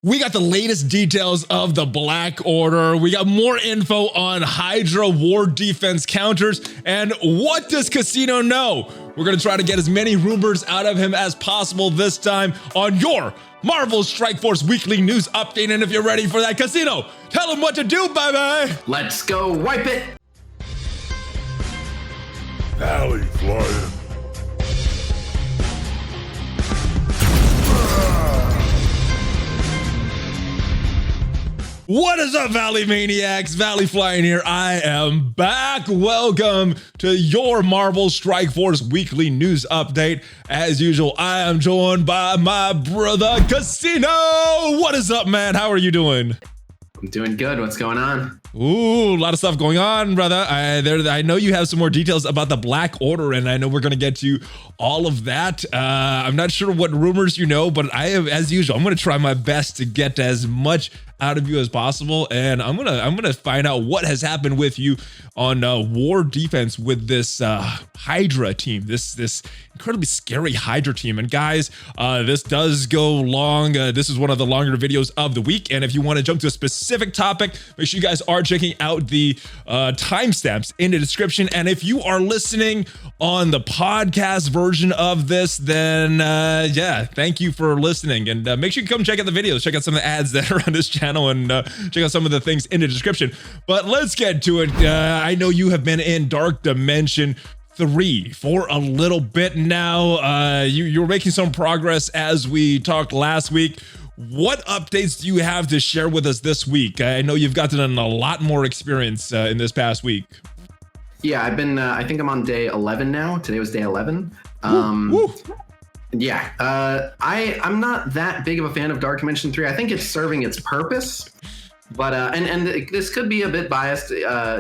We got the latest details of the Black Order. We got more info on Hydra war defense counters. And what does Khasino know? We're going to try to get as many rumors out of him as possible this time on your Marvel Strike Force weekly news update. And if you're ready for that, Khasino, tell him what to do, baby. Let's go wipe it. ValleyFlyin. What is up, Valley Maniacs? ValleyFlyin here. I am back. Welcome to your Marvel Strike Force weekly news update. As usual, I am joined by my brother Khasino. What is up, man? How are you doing? I'm doing good. What's going on? Ooh, a lot of stuff going on, brother. I know you have some more details about the Black Order, and I know we're gonna get to all of that. I'm not sure what rumors you know, but I have, as usual, I'm gonna try my best to get as much out of you as possible, and I'm gonna find out what has happened with you on war defense with this Hydra team, this incredibly scary Hydra team. And guys, this does go long. This is one of the longer videos of the week, and if you want to jump to a specific topic, make sure you guys are checking out the timestamps in the description. And if you are listening on the podcast version of this, then yeah, thank you for listening, and make sure you come check out the videos, check out some of the ads that are on this channel, and check out some of the things in the description. But let's get to it. I know you have been in Dark Dimension 3 for a little bit now. You're making some progress as we talked last week. What updates do you have to share with us this week? I know you've gotten a lot more experience in this past week. Yeah, I've been, I think I'm on day 11 now. Today was day 11. Woo. Yeah, I'm not that big of a fan of Dark Dimension 3. I think it's serving its purpose, but and this could be a bit biased.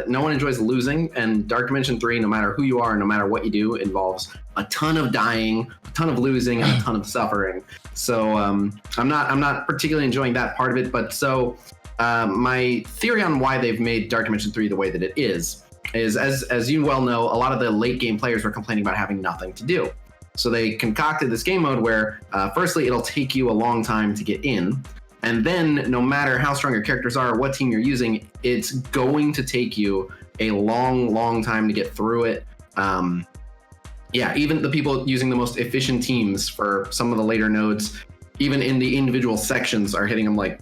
No one enjoys losing, and Dark Dimension 3, no matter who you are, no matter what you do, involves a ton of dying, a ton of losing, and a ton of suffering. So I'm not particularly enjoying that part of it. But so my theory on why they've made Dark Dimension 3 the way that it is as you well know, a lot of the late game players were complaining about having nothing to do. So they concocted this game mode where, firstly, it'll take you a long time to get in. And then no matter how strong your characters are, what team you're using, it's going to take you a long time to get through it. Yeah, even the people using the most efficient teams for some of the later nodes, even in the individual sections, are hitting them like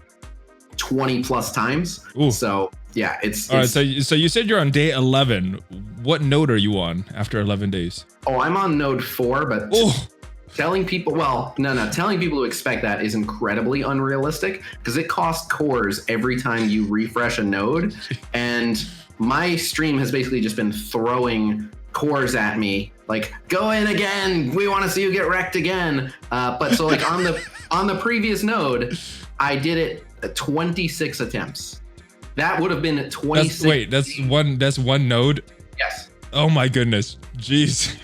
20 plus times. Ooh. So yeah, it's all right. So you said you're on day 11. What node are you on after 11 days? Oh, I'm on node 4, but telling people, telling people to expect that is incredibly unrealistic because it costs cores every time you refresh a node. And my stream has basically just been throwing cores at me, like, go in again. We want to see you get wrecked again. But so like on the previous node, I did it 26 attempts. That would have been 26. That's one node? Yes. Oh my goodness. Jeez.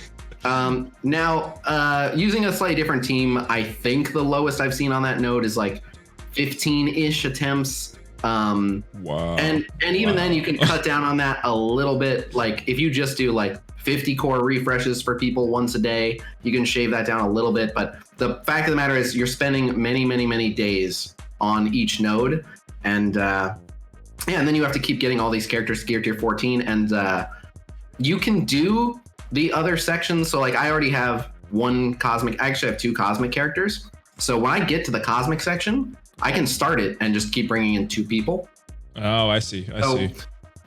Now, using a slightly different team, I think the lowest I've seen on that node is like 15-ish attempts. Wow. And even then you can cut down on that a little bit. Like if you just do like 50 core refreshes for people once a day, you can shave that down a little bit. But the fact of the matter is you're spending many days on each node. And yeah, and then you have to keep getting all these characters to gear tier 14, and you can do the other sections. So like I already have I actually have 2 cosmic characters. So when I get to the cosmic section, I can start it and just keep bringing in 2 people. Oh, I see. I see.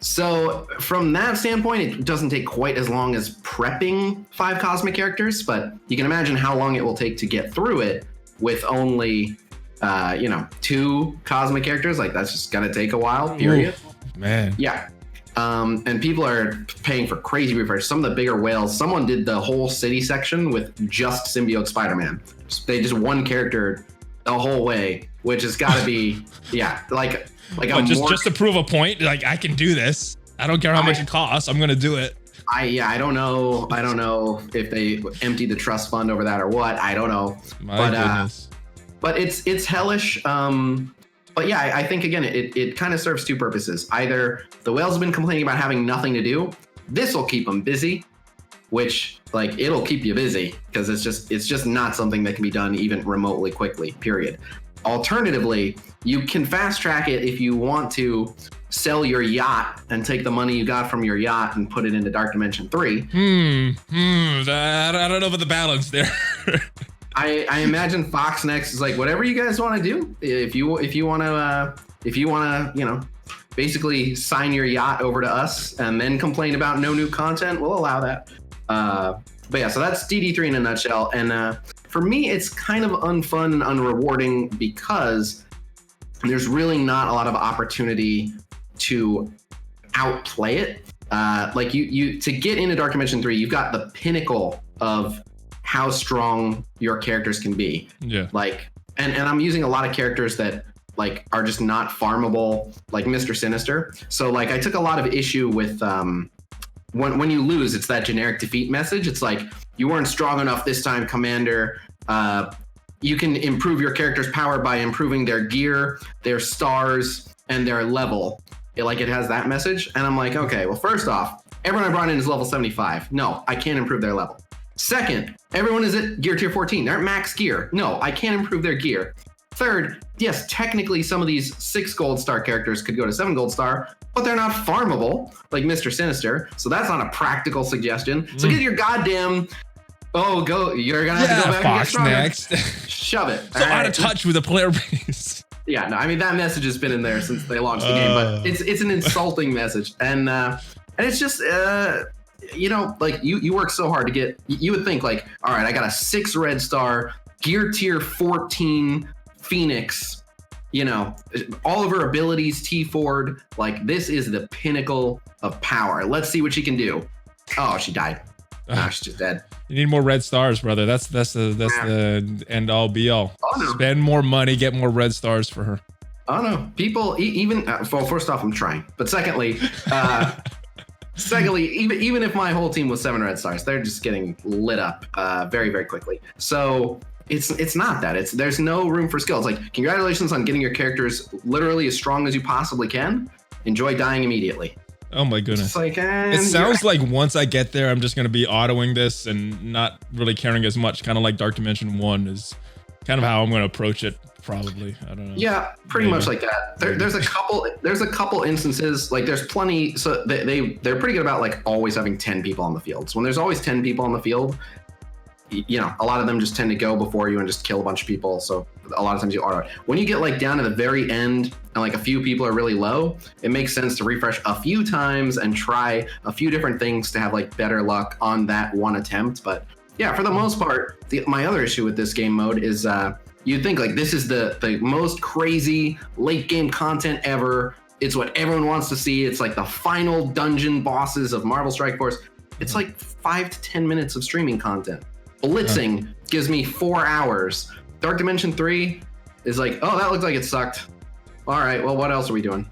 So from that standpoint, it doesn't take quite as long as prepping 5 cosmic characters, but you can imagine how long it will take to get through it with only 2 cosmic characters. Like that's just gonna take a while, period. Ooh, man. Yeah. And people are paying for crazy refresh. Some of the bigger whales, someone did the whole city section with just Symbiote Spider-Man. They just one character the whole way, which has got to be, yeah, like just to prove a point. Like I can do this. I don't care how much it costs. I'm gonna do it. I don't know if they emptied the trust fund over that or what. I don't know. My goodness. But it's hellish. But yeah, I think again, it kind of serves 2 purposes. Either the whales have been complaining about having nothing to do. This will keep them busy, which like it'll keep you busy because it's just not something that can be done even remotely quickly, period. Alternatively, you can fast track it if you want to sell your yacht and take the money you got from your yacht and put it into Dark Dimension 3. I don't know about the balance there. I imagine Fox Next is like, whatever you guys want to do. If you want to, you know, basically sign your yacht over to us and then complain about no new content, we'll allow that. But yeah, so that's DD3 in a nutshell. And for me, it's kind of unfun and unrewarding because there's really not a lot of opportunity to outplay it. Like you to get into Dark Dimension 3, you've got the pinnacle of how strong your characters can be. Yeah. Like, and I'm using a lot of characters that like are just not farmable, like Mr. Sinister. So like I took a lot of issue with when you lose, it's that generic defeat message. It's like, you weren't strong enough this time, Commander. You can improve your character's power by improving their gear, their stars, and their level. It has that message. And I'm like, okay, well, first off, everyone I brought in is level 75. No, I can't improve their level. Second, everyone is at gear tier 14. They're at max gear. No, I can't improve their gear. Third, yes, technically some of these 6 gold star characters could go to 7 gold star, but they're not farmable like Mr. Sinister. So that's not a practical suggestion. So get your goddamn, you're gonna have to go back Fox and get Next. Shove it. So out of touch with the player base. Yeah, no, I mean, that message has been in there since they launched the game, but it's an insulting message. And it's just, you know, like you work so hard to get, you would think like, all right, I got a 6 red star, gear tier 14 Phoenix, you know, all of her abilities T4'd, like this is the pinnacle of power. Let's see what she can do. Oh, she died. Nah, she's just dead. You need more red stars, brother. That's the end all be all. Oh, no. Spend more money, get more red stars for her. Oh no, people even well, first off, I'm trying, but secondly, even if my whole team was 7 red stars, they're just getting lit up very, very quickly. So it's not that. There's no room for skill. It's like, congratulations on getting your characters literally as strong as you possibly can. Enjoy dying immediately. Oh my goodness. Like, it sounds like once I get there, I'm just going to be autoing this and not really caring as much. Kind of like Dark Dimension 1 is kind of how I'm going to approach it. Probably. I don't know. Yeah, pretty much like that. There's a couple instances, like there's plenty. So they're pretty good about like always having 10 people on the field. So when there's always 10 people on the field, you know, a lot of them just tend to go before you and just kill a bunch of people. So a lot of times you auto. When you get like down to the very end and like a few people are really low, it makes sense to refresh a few times and try a few different things to have like better luck on that one attempt. But yeah, for the most part, my other issue with this game mode is you'd think like this is the most crazy late game content ever. It's what everyone wants to see. It's like the final dungeon bosses of Marvel Strike Force. It's like 5 to 10 minutes of streaming content. Blitzing gives me 4 hours. Dark Dimension 3 is like, oh, that looks like it sucked. All right, well, what else are we doing?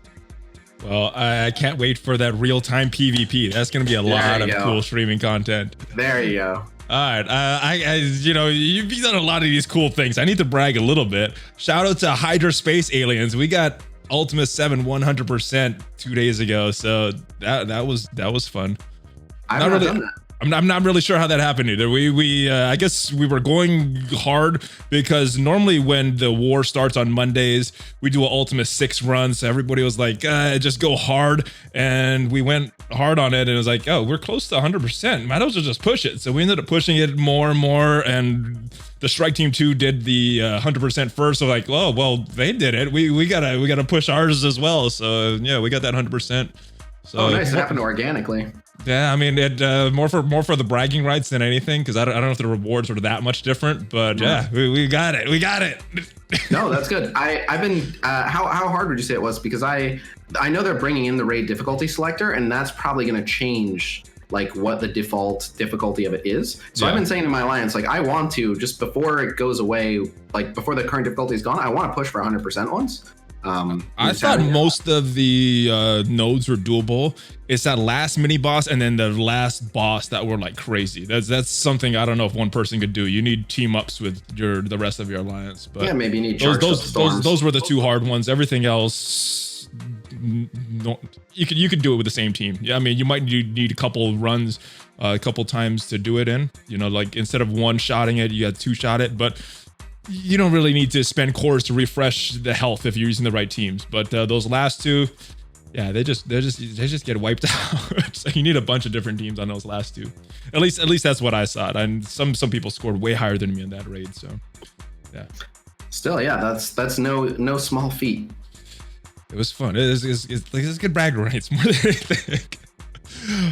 Well, I can't wait for that real-time PvP. That's going to be a lot of cool streaming content. There you go. All right, you know, you've done a lot of these cool things. I need to brag a little bit. Shout out to Hydra Space Aliens. We got Ultimus 7 100% 2 days ago, so that was fun. I've not done that. I'm not really sure how that happened either. I guess we were going hard because normally when the war starts on Mondays, we do an Ultimate 6 run. So everybody was like, just go hard. And we went hard on it and it was like, oh, we're close to 100%. Might as well just push it. So we ended up pushing it more and more. And the Strike Team 2 did the 100% first. So like, oh, well, they did it. We gotta push ours as well. So yeah, we got that 100%. So nice. It happened organically. Yeah, I mean, it more for the bragging rights than anything, because I don't know if the rewards were that much different, but yeah, we got it. We got it. No, that's good. I've been how hard would you say it was? Because I know they're bringing in the raid difficulty selector, and that's probably going to change like what the default difficulty of it is. So I've been saying to my alliance, like, I want to, just before it goes away, like before the current difficulty is gone, I want to push for 100% once. I thought most of the nodes were doable. It's that last mini boss and then the last boss that were like crazy. That's something I don't know if one person could do. You need team ups with the rest of your alliance. But yeah, maybe you need those were the 2 hard ones. Everything else, no, you could do it with the same team. Yeah, I mean, you might need a couple runs, a couple times to do it in. You know, like instead of 1-shotting it, you got 2-shot it, but you don't really need to spend cores to refresh the health if you're using the right teams. But those last two, yeah, they just get wiped out. So you need a bunch of different teams on those last two. At least that's what I saw. And some people scored way higher than me in that raid. So yeah. Still, yeah, that's no small feat. It was fun. It's good brag rights more than anything.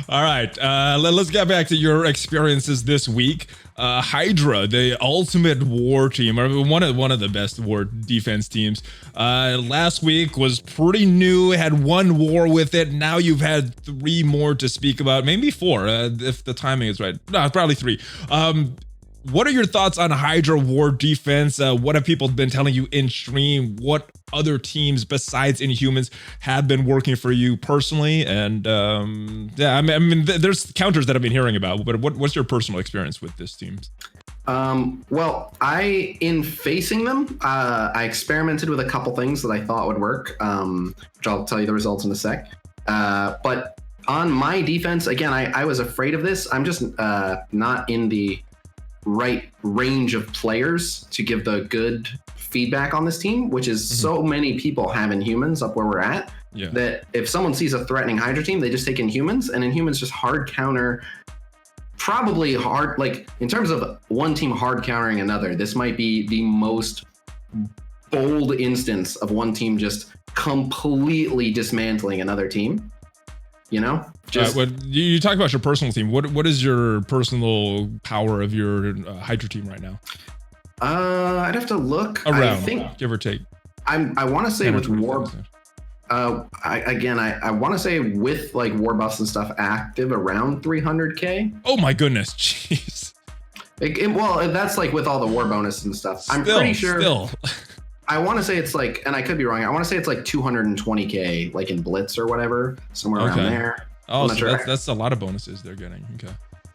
All right, let's get back to your experiences this week. Hydra, the ultimate war team, or one of the best war defense teams. Last week was pretty new. Had one war with it. Now you've had 3 more to speak about, maybe 4 if the timing is right. No, probably 3. What are your thoughts on Hydra war defense? What have people been telling you in stream? What other teams besides Inhumans have been working for you personally? And yeah, I mean, there's counters that I've been hearing about, but what's your personal experience with this team? Well, in facing them, I experimented with a couple things that I thought would work, which I'll tell you the results in a sec. But on my defense, again, I was afraid of this. I'm just not in the right range of players to give the good feedback on this team, which is so many people have Inhumans up where we're at, that if someone sees a threatening Hydra team, they just take Inhumans, and Inhumans just hard counter, probably hard, like in terms of one team hard countering another, this might be the most bold instance of one team just completely dismantling another team, you know? When you talk about your personal team, what is your personal power of your Hydra team right now? I'd have to look. Around, I think, give or take. I want to say with war. I want to say with like war buffs and stuff active around 300k. Oh my goodness, jeez. Well, that's like with all the war bonus and stuff. I'm pretty sure. Still. I want to say it's like, and I could be wrong. I want to say it's like 220k, like in Blitz or whatever, somewhere around there. Oh, so that's a lot of bonuses they're getting. Okay.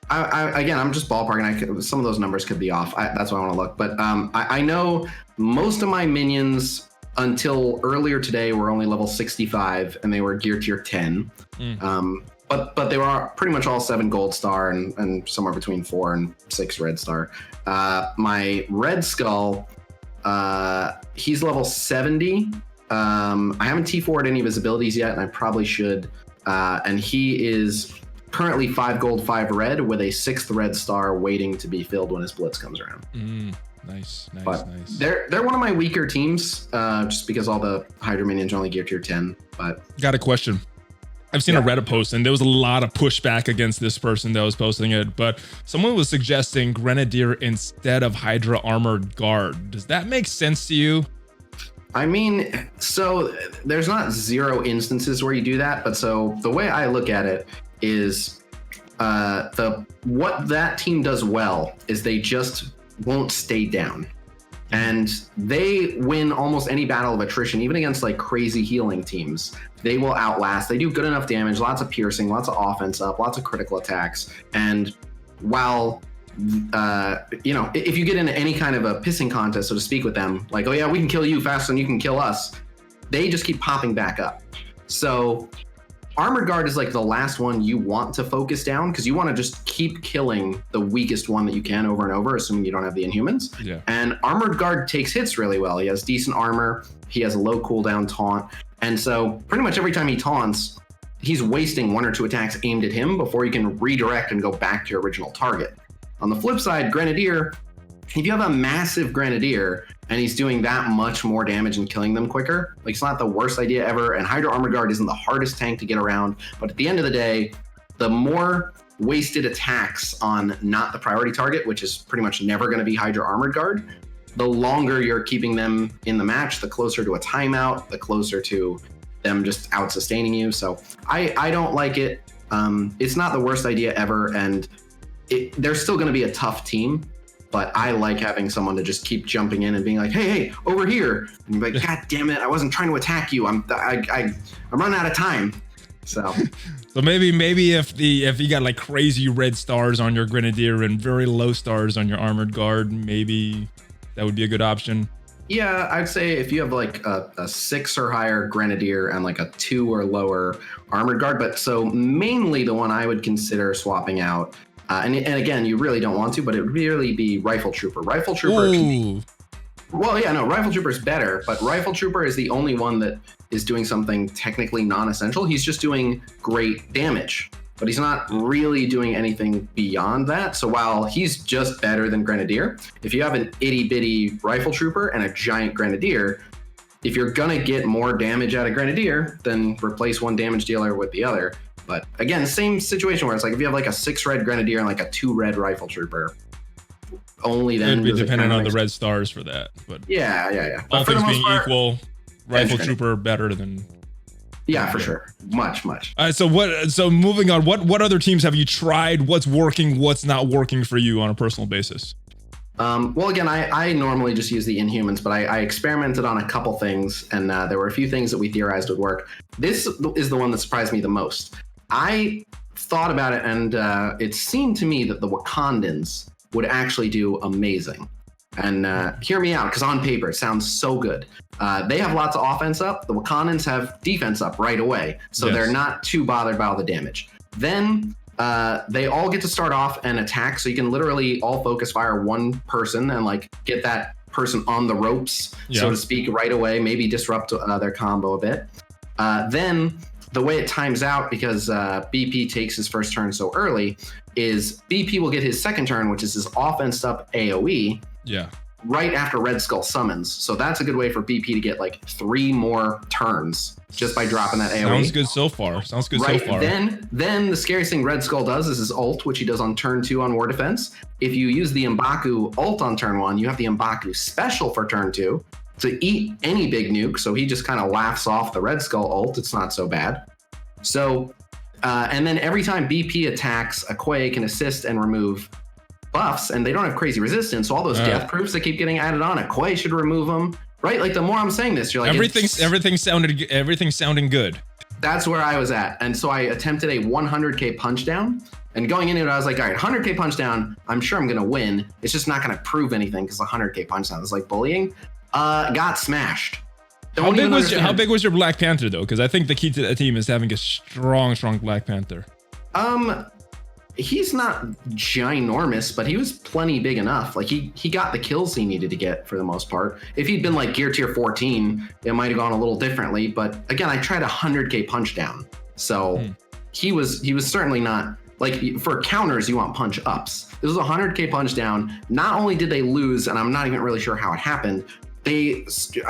Again, I'm just ballparking. Some of those numbers could be off. That's why I want to look. But I know most of my minions until earlier today were only level 65, and they were gear tier 10. But they were pretty much all 7 gold star and somewhere between 4 and 6 red star. My red skull, he's level 70. I haven't T4'd any of his abilities yet, and I probably should. And he is currently 5 gold, 5 red, with a 6th red star waiting to be filled when his blitz comes around. Nice. They're one of my weaker teams, just because all the Hydra minions are only gear tier 10. But got a question. I've seen a Reddit post, and there was a lot of pushback against this person that was posting it, but someone was suggesting Grenadier instead of Hydra Armored Guard. Does that make sense to you? I mean, so there's not 0 instances where you do that, but so the way I look at it is what that team does well is they just won't stay down. And they win almost any battle of attrition, even against like crazy healing teams. They will outlast. They do good enough damage, lots of piercing, lots of offense up, lots of critical attacks. And while if you get into any kind of a pissing contest, so to speak, with them, like, oh yeah, we can kill you faster than you can kill us, they just keep popping back up. So Armored Guard is like the last one you want to focus down, because you want to just keep killing the weakest one that you can over and over, assuming you don't have the Inhumans. Yeah. And Armored Guard takes hits really well. He has decent armor. He has a low cooldown taunt. And so pretty much every time he taunts, he's wasting 1 or 2 attacks aimed at him before you can redirect and go back to your original target. On the flip side, Grenadier, if you have a massive Grenadier and he's doing that much more damage and killing them quicker, like, it's not the worst idea ever. And Hydra Armored Guard isn't the hardest tank to get around. But at the end of the day, the more wasted attacks on not the priority target, which is pretty much never going to be Hydra Armored Guard, the longer you're keeping them in the match, the closer to a timeout, the closer to them just out sustaining you. So I don't like it. It's not the worst idea ever. And they're still going to be a tough team, but I like having someone to just keep jumping in and being like, hey, over here. And you're like, God damn it, I wasn't trying to attack you. I'm running out of time. So maybe if you got like crazy red stars on your Grenadier and very low stars on your Armored Guard, maybe that would be a good option. Yeah, I'd say if you have like a 6 or higher Grenadier and like a 2 or lower Armored Guard, but so mainly the one I would consider swapping out. And again, you really don't want to, but it would really be Rifle Trooper. Rifle Trooper can be Well, yeah, no, Rifle Trooper is better, but Rifle Trooper is the only one that is doing something technically non-essential. He's just doing great damage, but he's not really doing anything beyond that. So while he's just better than Grenadier, if you have an itty-bitty Rifle Trooper and a giant Grenadier, if you're gonna get more damage out of Grenadier, then replace one damage dealer with the other. But again, same situation where it's like if you have like a 6 red Grenadier and like a 2 red Rifle Trooper, only then it'd be dependent on the red stars for that. But yeah. All things being equal, Rifle Trooper better than. Yeah, for sure. Much. So moving on, what other teams have you tried? What's working? What's not working for you on a personal basis? Well, again, I normally just use the Inhumans, but I experimented on a couple things, and there were a few things that we theorized would work. This is the one that surprised me the most. I thought about it, and it seemed to me that the Wakandans would actually do amazing. And hear me out, because on paper, it sounds so good. They have lots of offense up. The Wakandans have defense up right away, so they're not too bothered by all the damage. Then they all get to start off and attack, so you can literally all focus fire one person and like get that person on the ropes, so to speak, right away, maybe disrupt their combo a bit. Then the way it times out, because BP takes his first turn so early, is BP will get his second turn, which is his offense up AoE. Yeah. Right after Red Skull summons. So that's a good way for BP to get like 3 more turns just by dropping that AoE. Sounds good so far. So far. Then the scariest thing Red Skull does is his ult, which he does on turn 2 on War Defense. If you use the M'Baku ult on turn 1, you have the M'Baku special for turn 2 to eat any big nuke. So he just kind of laughs off the Red Skull ult. It's not so bad. So, and then every time BP attacks, a Quay can assist and remove buffs, and they don't have crazy resistance. So all those death proofs that keep getting added on, a Quay should remove them, right? Like the more I'm saying this, you're like everything's sounding good. That's where I was at, and so I attempted a 100k punch down. And going into it, I was like, all right, 100k punch down. I'm sure I'm gonna win. It's just not gonna prove anything because 100k punch down is like bullying. Got smashed. How big was your Black Panther though? Because I think the key to that team is having a strong Black Panther. He's not ginormous, but he was plenty big enough. Like he got the kills he needed to get for the most part. If he'd been like gear tier 14, it might have gone a little differently. But again, I tried 100k punch down, so he was certainly not like for counters. You want punch ups. This was 100k punch down. Not only did they lose, and I'm not even really sure how it happened. I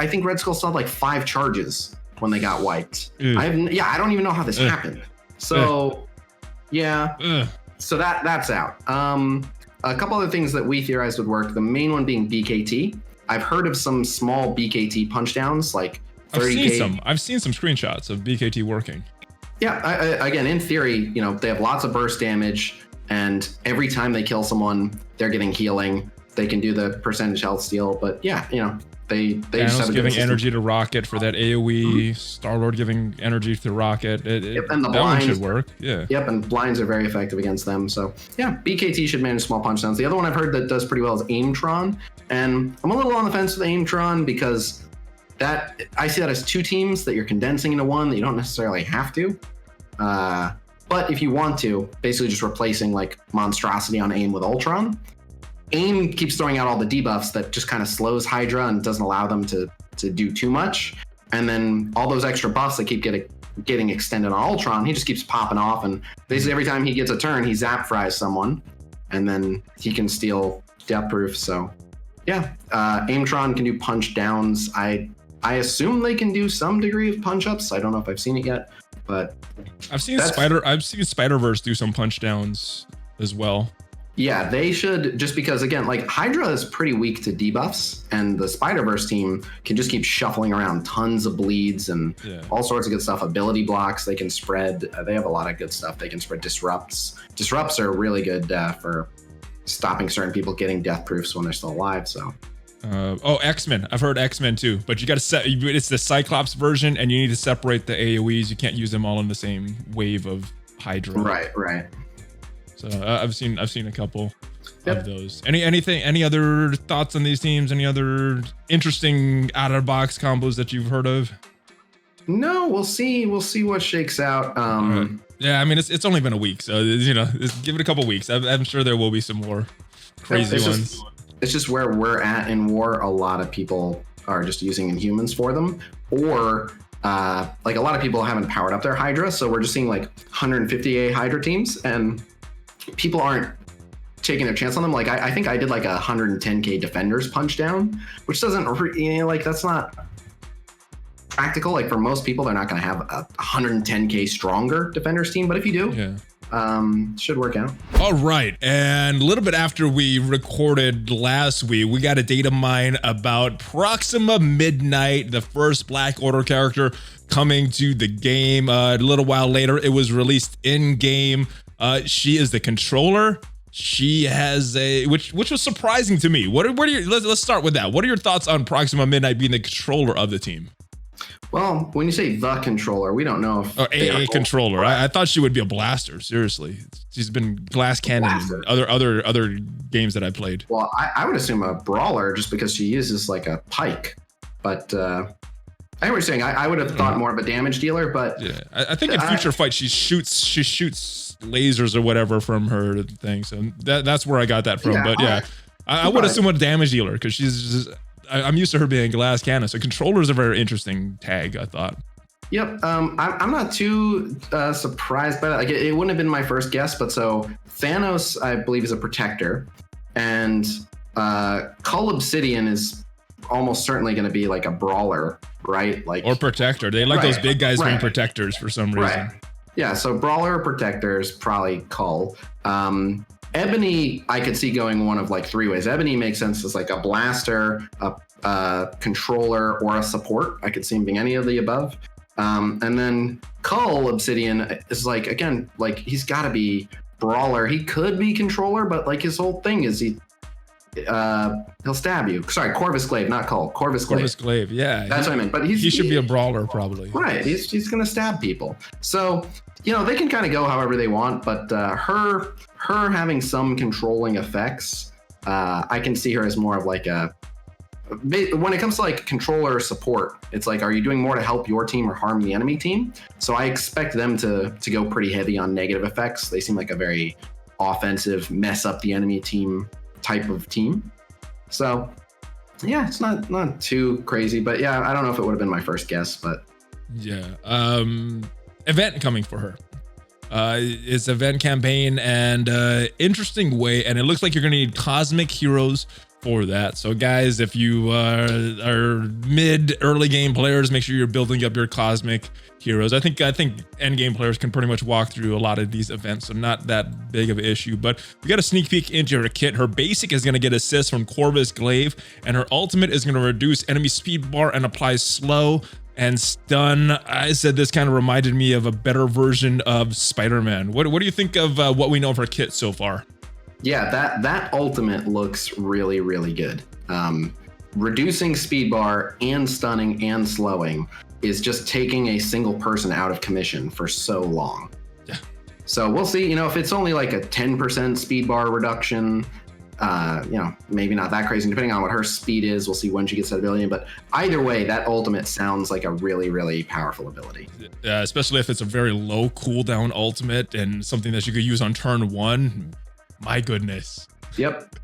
think Red Skull still had like 5 charges when they got wiped. I don't even know how this happened. So yeah. So that's out. A couple other things that we theorized would work. The main one being BKT. I've heard of some small BKT punch downs, like 30k. I've seen some screenshots of BKT working. Yeah, again, in theory, they have lots of burst damage, and every time they kill someone, they're getting healing. They can do the percentage health steal, but yeah, they just have giving energy to Rocket for that AoE. Star-Lord giving energy to Rocket. And the that blinds one should work. Yeah. Yep, and blinds are very effective against them. So yeah, BKT should manage small punch downs. The other one I've heard that does pretty well is Aimtron, and I'm a little on the fence with Aimtron because I see that as 2 teams that you're condensing into one that you don't necessarily have to. But if you want to, basically just replacing like Monstrosity on Aim with Ultron. Aim keeps throwing out all the debuffs that just kind of slows Hydra and doesn't allow them to do too much. And then all those extra buffs that keep getting extended on Ultron, he just keeps popping off. And basically every time he gets a turn, he zap fries someone, and then he can steal death proof. So yeah, Aimtron can do punch downs. I assume they can do some degree of punch ups. I don't know if I've seen it yet, but I've seen Spider-Verse do some punch downs as well. Yeah, they should, just because, again, like Hydra is pretty weak to debuffs, and the Spider-Verse team can just keep shuffling around tons of bleeds and all sorts of good stuff. Ability blocks, they can spread. They have a lot of good stuff. They can spread disrupts. Disrupts are really good for stopping certain people getting death proofs when they're still alive. So. X-Men. I've heard X-Men too, but you got to it's the Cyclops version, and you need to separate the AoEs. You can't use them all in the same wave of Hydra. Right. So I've seen a couple of those. Any other thoughts on these teams? Any other interesting out of the box combos that you've heard of? No, we'll see what shakes out. Right. Yeah, I mean it's only been a week, so just give it a couple weeks. I'm sure there will be some more crazy ones. it's just where we're at in war. A lot of people are just using Inhumans for them, or like a lot of people haven't powered up their Hydra, so we're just seeing like 150A Hydra teams, and people aren't taking their chance on them. Like I think I did like a 110K Defenders punch down, which doesn't, like that's not practical. Like for most people, they're not going to have a 110K stronger Defenders team, but if you do, should work out. All right, and a little bit after we recorded last week, we got a data mine about Proxima Midnight, the first Black Order character coming to the game. A little while later, it was released in game. She is the controller. She has a which was surprising to me. What are your, let's start with that. What are your thoughts on Proxima Midnight being the controller of the team? Well, when you say the controller, we don't know if a controller. I thought she would be a blaster. Seriously, she's been glass cannon in other games that I played. Well, I would assume a brawler just because she uses like a pike. But I know what you're saying. I would have thought more of a damage dealer. But yeah, I think in future fights she shoots lasers or whatever from her thing. So that's where I got that from. Yeah, but yeah, I would assume a damage dealer because she's just. I'm used to her being glass cannon, so controller is a very interesting tag, I thought. Yep, I'm not too surprised by that. Like it wouldn't have been my first guess, but so Thanos, I believe, is a protector, and Cull Obsidian is almost certainly going to be like a brawler, right? Like or protector. They like those big guys being protectors for some reason. Right. Yeah, so brawler or protector is probably Cull. Ebony, I could see going one of like three ways. Ebony makes sense as like a blaster, a controller, or a support. I could see him being any of the above. And then Cull Obsidian is like, again, like he's got to be brawler. He could be controller, but like his whole thing is he'll stab you. Sorry, Corvus Glaive, not Cull. Corvus Glaive. Corvus Glaive, yeah. That's what I meant. But he should be a brawler probably. Right, he's gonna stab people. So they can kind of go however they want, but her having some controlling effects, I can see her as more of like when it comes to like controller support, it's like, are you doing more to help your team or harm the enemy team? So I expect them to go pretty heavy on negative effects. They seem like a very offensive, mess up the enemy team type of team. So yeah, it's not too crazy, but yeah, I don't know if it would have been my first guess, but yeah. Event coming for her. It's event campaign and interesting way, and it looks like you're gonna need cosmic heroes for that. So guys, if you are early game players, make sure you're building up your cosmic heroes. I think end game players can pretty much walk through a lot of these events, so not that big of an issue. But we got a sneak peek into her kit. Her basic is going to get assist from Corvus Glaive, and her ultimate is going to reduce enemy speed bar and apply slow and stun. I said this kind of reminded me of a better version of Spider-Man. What do you think of what we know of her kit so far? Yeah, that ultimate looks really, really good. Reducing speed bar and stunning and slowing is just taking a single person out of commission for so long. Yeah. So we'll see, if it's only like a 10% speed bar reduction, maybe not that crazy, depending on what her speed is. We'll see when she gets that ability. But either way, that ultimate sounds like a really, really powerful ability. Especially if it's a very low cooldown ultimate and something that you could use on turn one. My goodness. Yep.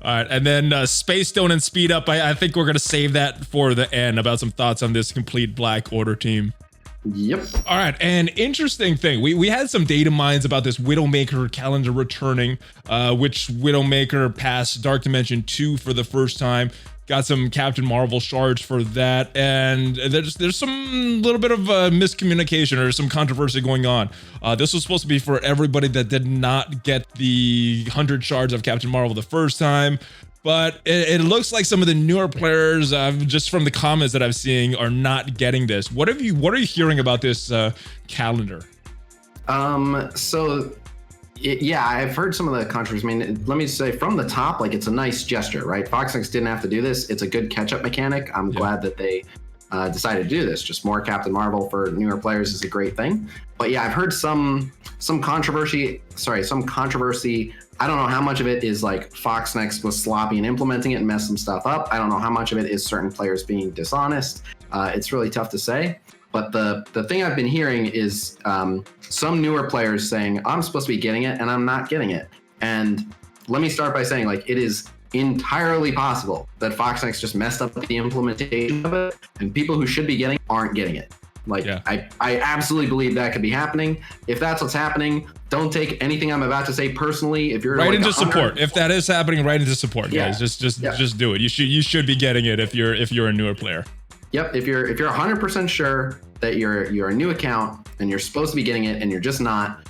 All right, and then Space Stone and Speed Up. I think we're gonna save that for the end about some thoughts on this complete Black Order team. Yep. All right, an interesting thing. We had some data mines about this Widowmaker calendar returning, which Widowmaker passed Dark Dimension 2 for the first time. Got some Captain Marvel shards for that, and there's some little bit of miscommunication or some controversy going on. This was supposed to be for everybody that did not get the 100 shards of Captain Marvel the first time, but it looks like some of the newer players, just from the comments that I'm seeing, are not getting this. What are you hearing about this calendar? Yeah, I've heard some of the controversy. I mean, let me say from the top, like it's a nice gesture, right? FoxX didn't have to do this. It's a good catch-up mechanic. I'm glad that they decided to do this. Just more Captain Marvel for newer players is a great thing. But yeah, I've heard some controversy. I don't know how much of it is like FoxNext was sloppy in implementing it and messed some stuff up. I don't know how much of it is certain players being dishonest. It's really tough to say. But the thing I've been hearing is some newer players saying, I'm supposed to be getting it and I'm not getting it. And let me start by saying, like, it is entirely possible that Foxnex just messed up the implementation of it, and people who should be getting it aren't getting it. Like, I absolutely believe that could be happening. If that's what's happening, don't take anything I'm about to say personally. If you're right like into support, if that is happening, right into support, guys. Just do it. You should be getting it if you're a newer player. Yep. If you're 100% sure that you're a new account and you're supposed to be getting it and you're just not.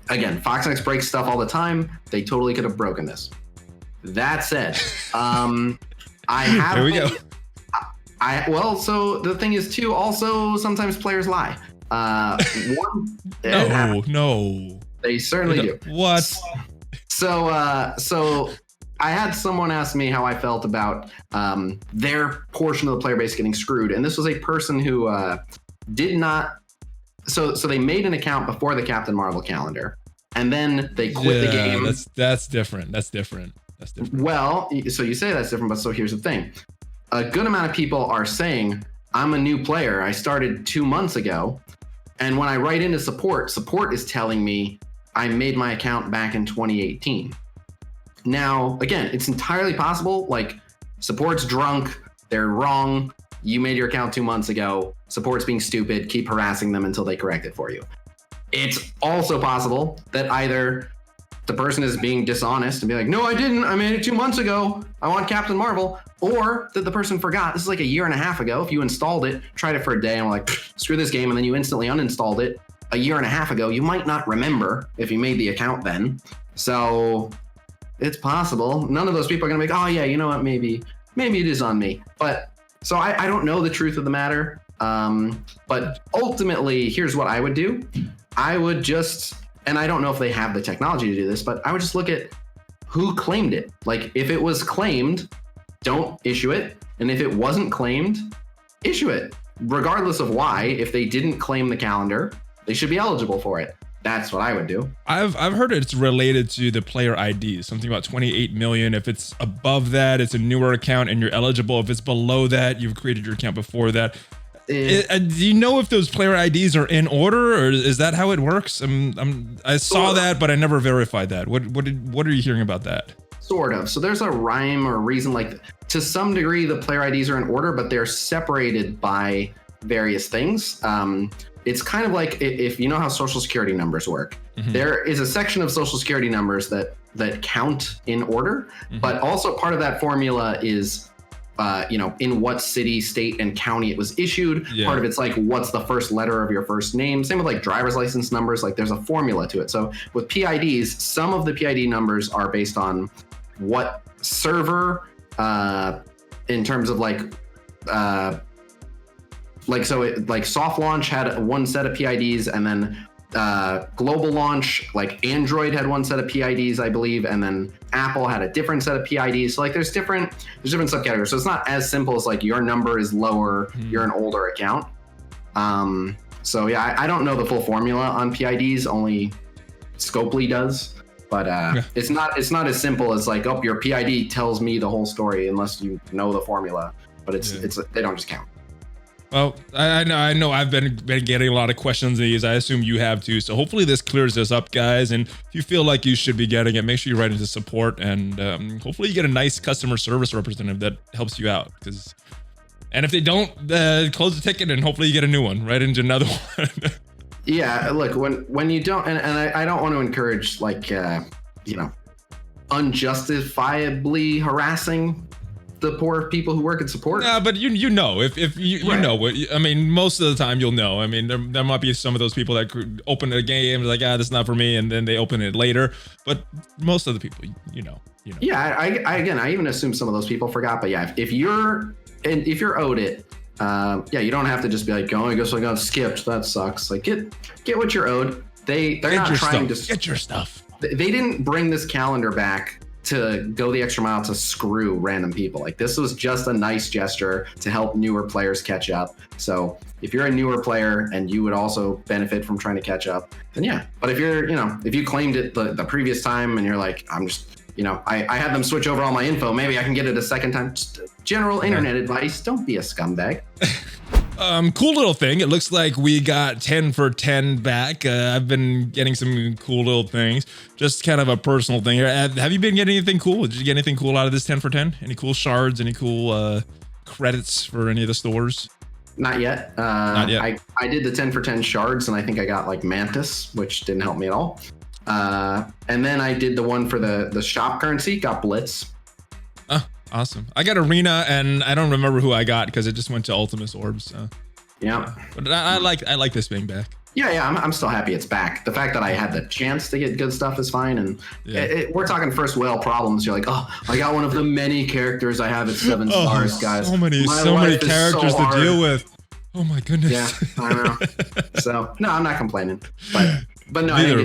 Again, Foxnex breaks stuff all the time. They totally could have broken this. That said, I have. There we go. Well, so the thing is too. Also, sometimes players lie. No. They certainly do. What? So I had someone ask me how I felt about their portion of the player base getting screwed, and this was a person who did not. So they made an account before the Captain Marvel calendar, and then they quit the game. That's different. That's different. Well, so you say that's different, but so here's the thing. A good amount of people are saying, I'm a new player. I started 2 months ago. And when I write into support is telling me I made my account back in 2018. Now, again, it's entirely possible. Like, support's drunk. They're wrong. You made your account 2 months ago. Support's being stupid. Keep harassing them until they correct it for you. It's also possible that either the person is being dishonest and be like, no, I didn't. I made it 2 months ago. I want Captain Marvel. Or that the person forgot. This is like a year and a half ago. If you installed it, tried it for a day, and were like, screw this game, and then you instantly uninstalled it a year and a half ago, you might not remember if you made the account then. So it's possible. None of those people are going to be like, oh, yeah, you know what? Maybe it is on me. But so I don't know the truth of the matter. But ultimately, here's what I would do. I would just, and I don't know if they have the technology to do this, but I would just look at who claimed it. Like, if it was claimed, don't issue it. And if it wasn't claimed, issue it. Regardless of why, if they didn't claim the calendar, they should be eligible for it. That's what I would do. I've heard it's related to the player ID, something about 28 million. If it's above that, it's a newer account and you're eligible. If it's below that, you've created your account before that. Do you know if those player IDs are in order, or is that how it works? I saw that, but I never verified that. What are you hearing about that? Sort of. So there's a rhyme or reason, like, to some degree the player IDs are in order, but they're separated by various things. It's kind of like if you know how social security numbers work. Mm-hmm. There is a section of social security numbers that count in order, mm-hmm. but also part of that formula is in what city, state, and county it was issued. Yeah. Part of it's like, what's the first letter of your first name? Same with like driver's license numbers. Like, there's a formula to it. So with PIDs, some of the PID numbers are based on what server, in terms of soft launch had one set of PIDs, and then global launch, like Android had one set of PIDs, I believe, and then Apple had a different set of PIDs. So like there's different subcategories. So it's not as simple as like your number is lower, you're an older account. So yeah, I don't know the full formula on PIDs, only Scopely does. But it's not as simple as like, oh, your PID tells me the whole story, unless you know the formula. But it's they don't just count. Well, I know I've been getting a lot of questions on these. I assume you have too. So hopefully this clears this up, guys. And if you feel like you should be getting it, make sure you write into support, and hopefully you get a nice customer service representative that helps you out. And if they don't, close the ticket, and hopefully you get a new one. Write into another one. Yeah, look, when you don't, and I don't want to encourage unjustifiably harassing the poor people who work in support. Yeah, but you know, if you right. know what I mean, most of the time you'll know. I mean, there might be some of those people that could open a game like, this is not for me, and then they open it later. But most of the people, you know. Yeah, I even assume some of those people forgot. But yeah, if you're owed it, you don't have to just be like, oh, I guess I got skipped. That sucks. Like, get what you're owed. They're not trying to get your stuff. They didn't bring this calendar back to go the extra mile to screw random people. Like, this was just a nice gesture to help newer players catch up. So if you're a newer player and you would also benefit from trying to catch up, then yeah. But if if you claimed it the previous time and you're like, I'm just, I had them switch over all my info, maybe I can get it a second time. Just general internet advice, don't be a scumbag. Cool little thing. It looks like we got 10 for 10 back. I've been getting some cool little things. Just kind of a personal thing here. Have you been getting anything cool? Did you get anything cool out of this 10 for 10? Any cool shards? Any cool credits for any of the stores? Not yet. Not yet. I did the 10 for 10 shards, and I think I got like Mantis, which didn't help me at all. And then I did the one for the shop currency, got Blitz. Awesome. I got Arena, and I don't remember who I got because it just went to Ultimus Orbs. So. Yeah. But I like this being back. Yeah, I'm still happy it's back. The fact that I had the chance to get good stuff is fine. And we're talking first whale problems. You're like, oh, I got one of the many characters I have at 7 stars, guys. So many characters to deal with. Oh my goodness. Yeah, I know. So no, I'm not complaining. But no, neither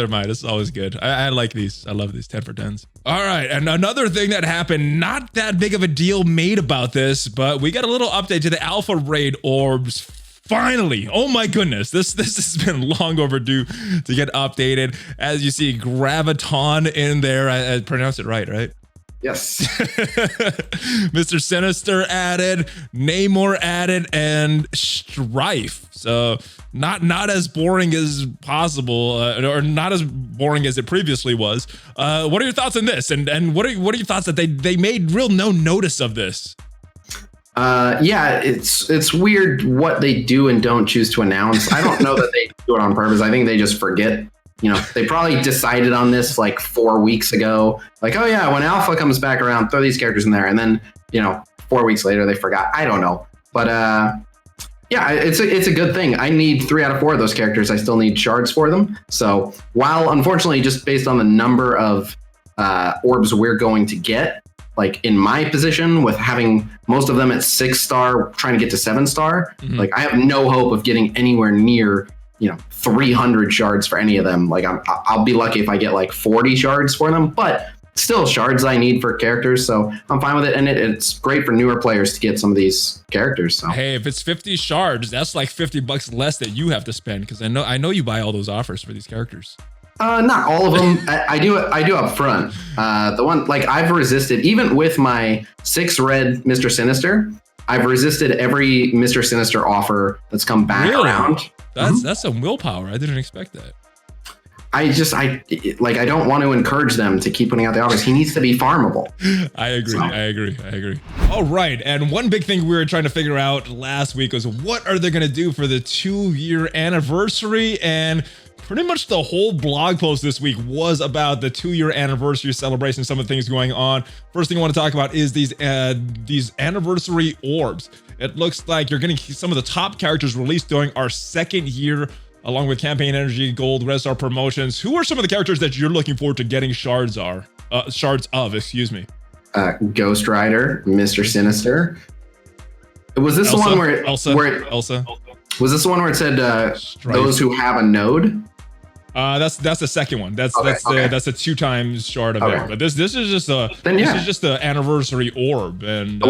am I. This is always good. I like these. I love these 10 for 10s. All right, and another thing that happened, not that big of a deal made about this, but we got a little update to the Alpha Raid Orbs. Finally, oh my goodness, this has been long overdue to get updated. As you see, Graviton in there. I pronounced it right? Yes. Mr. Sinister added, Namor added, and Strife. So not as boring as possible, or not as boring as it previously was. What are your thoughts on this? And what are your thoughts that they made real no notice of this? Yeah, it's weird what they do and don't choose to announce. I don't know that they do it on purpose. I think they just forget. You know, they probably decided on this like 4 weeks ago. Like, oh yeah, when Alpha comes back around, throw these characters in there. And then, 4 weeks later, they forgot. I don't know. But yeah, it's a good thing. I need 3 out of 4 of those characters. I still need shards for them. So while unfortunately, just based on the number of orbs we're going to get, like in my position with having most of them at 6-star, trying to get to 7-star, like I have no hope of getting anywhere near 300 shards for any of them. Like I'll be lucky if I get like 40 shards for them, but still shards I need for characters. So I'm fine with it. And it's great for newer players to get some of these characters. So hey, if it's 50 shards, that's like $50 less that you have to spend. Cause I know you buy all those offers for these characters. Not all of them. I do up front. The one, like I've resisted, even with my 6 red Mr. Sinister, I've resisted every Mr. Sinister offer that's come back around. That's some willpower. I didn't expect that. I don't want to encourage them to keep putting out the offers. He needs to be farmable. I agree. All right. And one big thing we were trying to figure out last week was what are they going to do for the 2-year anniversary? And pretty much the whole blog post this week was about the 2-year anniversary celebration, some of the things going on. First thing I want to talk about is these anniversary orbs. It looks like you're getting some of the top characters released during our 2nd year, along with campaign energy, gold, red star promotions. Who are some of the characters that you're looking forward to getting shards of? Ghost Rider, Mr. Sinister. Was this the one where Elsa? Was this the one where it said those who have a node? That's the second one. That's a 2 times shard of it. But this is just the anniversary orb. And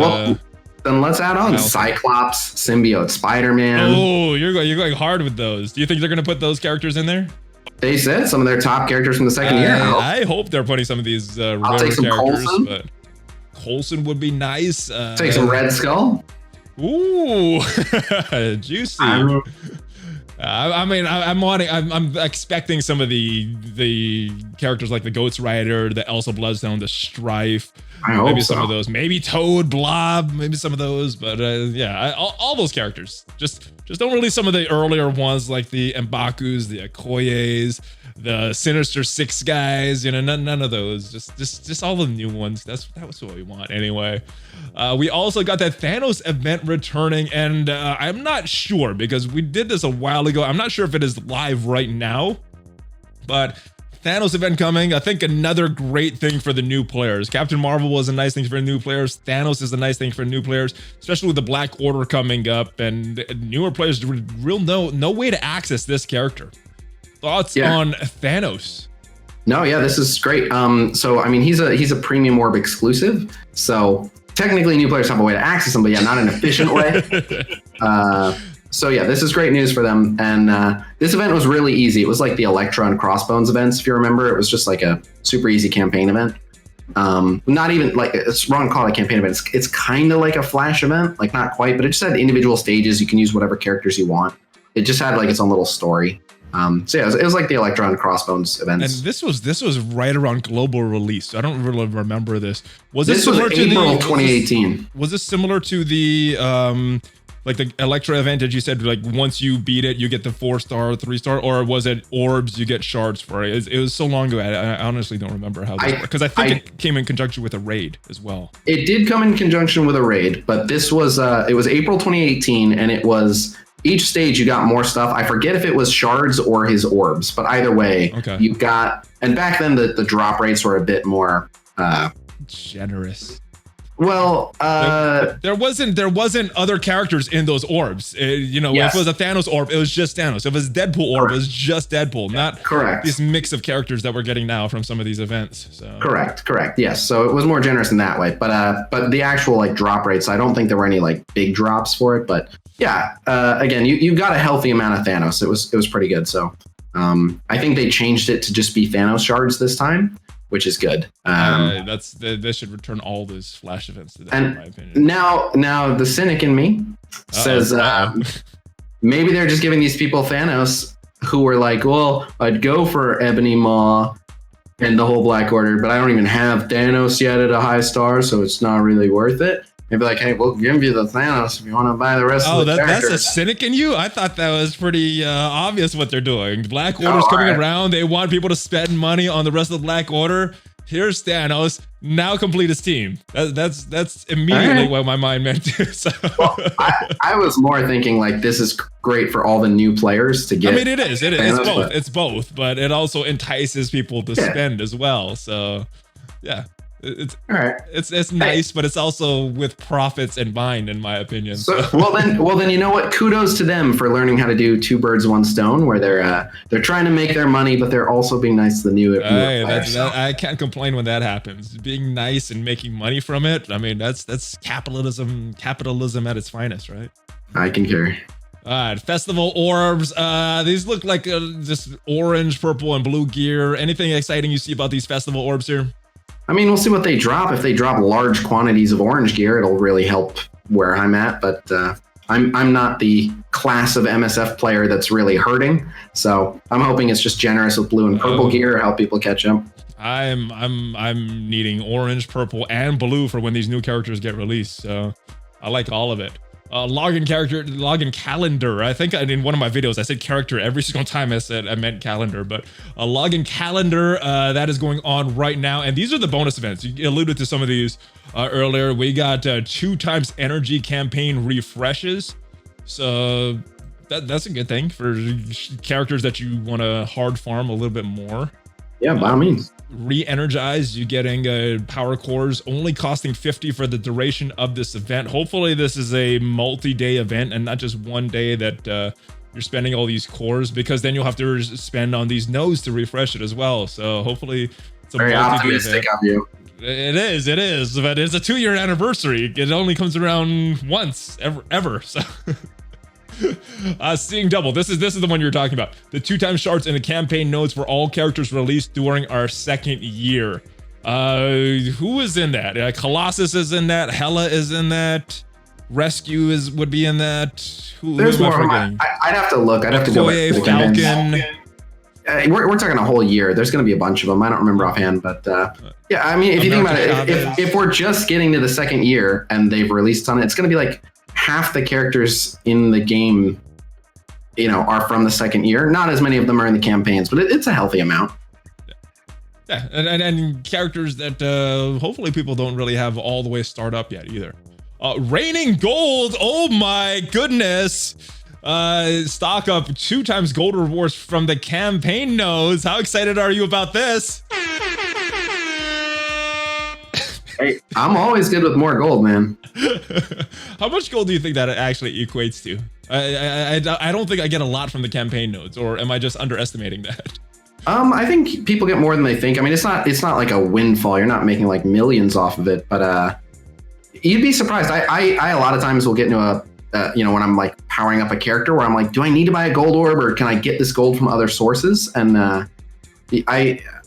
then let's add on Cyclops, Symbiote, Spider-Man. Oh, you're going hard with those. Do you think they're gonna put those characters in there? They said some of their top characters from the 2nd year. I hope they're putting some of these I'll take some characters. Coulson. But Coulson would be nice. Take some Red Skull. Ooh, juicy. I'm expecting some of the characters like the Ghost Rider, the Elsa Bloodstone, the Strife. Maybe some of those, maybe Toad, Blob, maybe some of those, but all those characters. Just don't release some of the earlier ones like the M'Bakus, the Okoyes, the Sinister 6 guys. None of those. Just all the new ones. That was what we want anyway. We also got that Thanos event returning, and I'm not sure because we did this a while ago. I'm not sure if it is live right now, but Thanos event coming. I think another great thing for the new players. Captain Marvel was a nice thing for new players. Thanos is a nice thing for new players, especially with the Black Order coming up and newer players real no way to access this character. Thoughts on Thanos? No, yeah, this is great. So I mean, he's a premium orb exclusive. So technically, new players have a way to access him, but not an efficient way. So yeah, this is great news for them. And this event was really easy. It was like the Elektra and Crossbones events, if you remember. It was just like a super easy campaign event. Not even like it's wrong to call it a campaign event. It's kind of like a Flash event, like not quite, but it just had individual stages. You can use whatever characters you want. It just had like its own little story. So yeah, it was like the Electron Crossbones events. And this was right around global release. So I don't really remember this. Was this was similar to April the 2018? Was this similar to the like the Electra event that you said, like once you beat it, you get the 4-star, 3-star, or was it Orbs, you get Shards for it? It was so long ago, I honestly don't remember how this worked. Because I think it came in conjunction with a raid as well. It did come in conjunction with a raid, but this was, it was April 2018, and it was, each stage you got more stuff. I forget if it was Shards or his Orbs, but either way, you got, and back then the drop rates were a bit more... generous. Well, there wasn't other characters in those orbs. You know, if it was a Thanos orb, it was just Thanos. If it was Deadpool orb, it was just Deadpool, not this mix of characters that we're getting now from some of these events. So correct. Yes. So it was more generous in that way. But the actual like drop rates, I don't think there were any like big drops for it. But yeah, again, you got a healthy amount of Thanos. It was pretty good. So I think they changed it to just be Thanos shards this time, which is good. They should return all those Flash events to that, in my opinion. Now the cynic in me says maybe they're just giving these people Thanos who were like, well, I'd go for Ebony Maw and the whole Black Order, but I don't even have Thanos yet at a high star, so it's not really worth it. Maybe like, hey, we'll give you the Thanos if you want to buy the rest of the characters. That's a cynic in you? I thought that was pretty obvious what they're doing. Black Order's coming around. They want people to spend money on the rest of the Black Order. Here's Thanos. Now complete his team. That's immediately what my mind meant to. So. Well, I was more thinking like this is great for all the new players to get. I mean, it is. Thanos, it's both, but it also entices people to spend as well. So, yeah. It's all right. It's nice, but it's also with profits in mind, in my opinion. So, well then, you know what? Kudos to them for learning how to do 2 birds, 1 stone, where they're trying to make their money, but they're also being nice to the new. I can't complain when that happens. Being nice and making money from it. I mean, that's capitalism at its finest, right? I concur. All right, festival orbs. These look like just orange, purple, and blue gear. Anything exciting you see about these festival orbs here? I mean, we'll see what they drop. If they drop large quantities of orange gear, it'll really help where I'm at. But I'm not the class of MSF player that's really hurting. So I'm hoping it's just generous with blue and purple gear, help people catch up. I'm needing orange, purple, and blue for when these new characters get released. So I like all of it. Login calendar. I think in one of my videos I said character every single time I meant calendar, but a login calendar that is going on right now. And these are the bonus events. You alluded to some of these earlier. We got 2 times energy campaign refreshes. So that's a good thing for characters that you want to hard farm a little bit more. Yeah, by all means. Re-energized, you getting power cores only costing 50 for the duration of this event. Hopefully this is a multi-day event and not just one day that you're spending all these cores, because then you'll have to spend on these nodes to refresh it as well. So hopefully it's a very optimistic of you. It is, but it's a 2-year anniversary. It only comes around once ever. So seeing double. This is the one you're talking about. The 2 times shards in the campaign nodes for all characters released during our 2nd year. Who is in that? Colossus is in that. Hela is in that. Rescue would be in that. There's more. I'd have to look. I'd have to go back to the Falcon. We're talking a whole year. There's going to be a bunch of them. I don't remember offhand, but yeah. I mean, if you think about it, if we're just getting to the 2nd year and they've released on it, it's going to be like half the characters in the game, are from the 2nd year. Not as many of them are in the campaigns, but it's a healthy amount. Yeah, and characters that hopefully people don't really have all the way start up yet either. Raining gold. Oh my goodness. Stock up 2 times gold rewards from the campaign nodes. How excited are you about this? Hey, I'm always good with more gold, man. How much gold do you think that actually equates to? I don't think I get a lot from the campaign nodes, or am I just underestimating that? I think people get more than they think. I mean, it's not like a windfall. You're not making like millions off of it, but you'd be surprised. I a lot of times will get into a when I'm like powering up a character where I'm like, do I need to buy a gold orb, or can I get this gold from other sources? And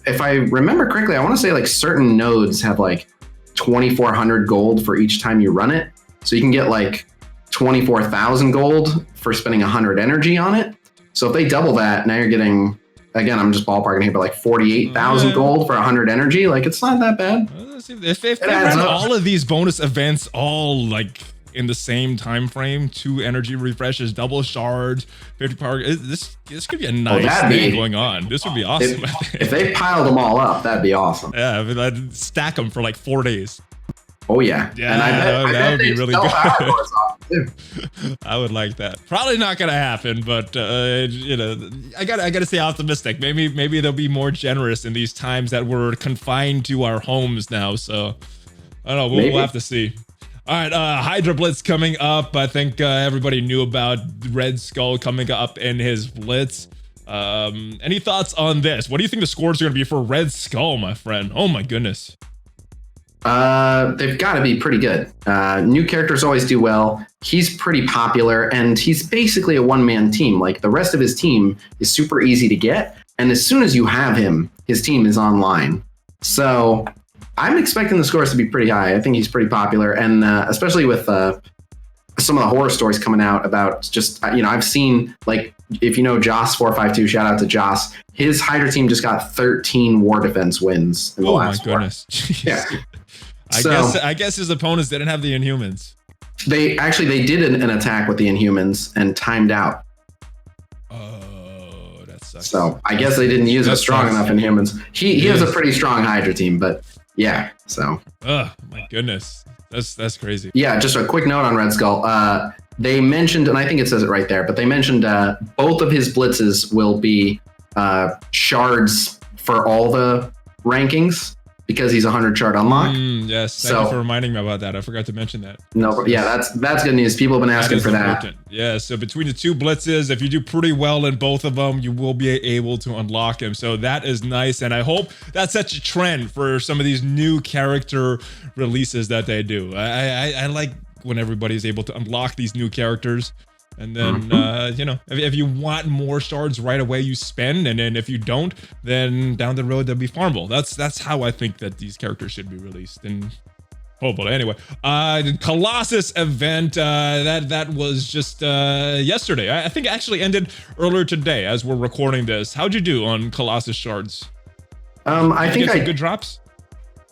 if I remember correctly, I want to say like certain nodes have like 2,400 gold for each time you run it. So you can get like 24,000 gold for spending 100 energy on it. So if they double that, now you're getting, again, I'm just ballparking here, but like 48,000 gold for 100 energy. Like, it's not that bad. If they run all of these bonus events all like in the same time frame, 2 energy refreshes, double shards, 50 power, this could be a nice thing going on. This would be awesome. If they piled them all up, that'd be awesome. Yeah, I'd stack them for like 4 days. Oh yeah, yeah, and that would be really good. I would like that. Probably not gonna happen, but you know, I gotta stay optimistic. Maybe they'll be more generous in these times that we're confined to our homes now. So I don't know. We'll have to see. All right, Hydra Blitz coming up. I think everybody knew about Red Skull coming up in his Blitz. Any thoughts on this? What do you think the scores are gonna be for Red Skull, my friend? Oh my goodness. They've got to be pretty good. New characters always do well. He's pretty popular, and he's basically a one-man team. Like, the rest of his team is super easy to get, and as soon as you have him, his team is online. So I'm expecting the scores to be pretty high. I think he's pretty popular, and especially with some of the horror stories coming out about just, you know, I've seen, like, if you know Joss452, shout out to Joss, his Hydra team just got 13 war defense wins in the last war. Goodness. Yeah. I guess his opponents didn't have the Inhumans. They did an attack with the Inhumans and timed out. Oh, that sucks. So I guess they didn't use a strong enough Inhumans. He has a pretty strong Hydra team, but yeah. So. Oh my goodness, that's crazy. Yeah, just a quick note on Red Skull. They mentioned, and I think it says it right there, but they mentioned both of his blitzes will be shards for all the rankings, because he's 100 shard unlock. Yes, thank you for reminding me about that. I forgot to mention that. No, yeah, that's good news. People have been asking for that. Yeah, so between the 2 blitzes, if you do pretty well in both of them, you will be able to unlock him. So that is nice, and I hope that sets a trend for some of these new character releases that they do. I like when everybody's able to unlock these new characters. And then, you know, if you want more shards right away, you spend. And then if you don't, then down the road, they'll be farmable. That's how I think that these characters should be released. And hopefully, anyway, the Colossus event, that was just yesterday. I think it actually ended earlier today as we're recording this. How'd you do on Colossus shards? I think I good drops.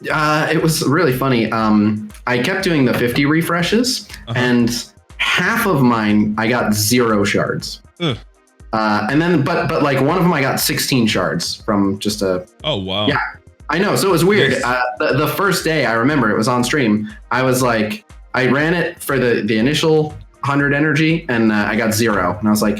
It was really funny. I kept doing the 50 refreshes and half of mine, I got 0 shards. And then, but like one of them, I got 16 shards from just a. Oh, wow. Yeah, I know. So it was weird. The first day, I remember it was on stream. I was like, I ran it for the initial 100 energy and I got 0. And I was like,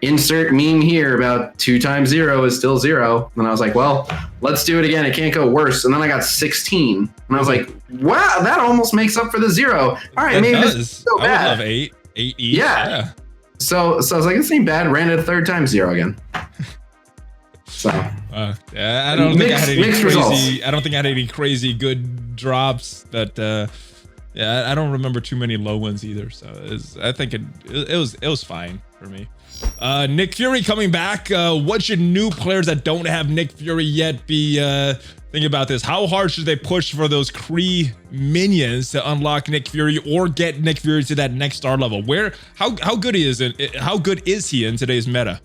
insert meme here about 2 times 0 is still 0. And I was like, well, let's do it again. It can't go worse. And then I got 16. And I was like, wow, that almost makes up for the 0. All right, maybe this is so bad. I would love 8 each. Yeah. So I was like, this ain't bad. Ran it a 3rd time 0 again. So I don't think I had any crazy results. I don't think I had any crazy good drops, but yeah, I don't remember too many low ones either. So I think it was fine for me. Nick Fury coming back. What should new players that don't have Nick Fury yet be thinking about this? How hard should they push for those Kree minions to unlock Nick Fury or get Nick Fury to that next star level? How good is he in today's meta?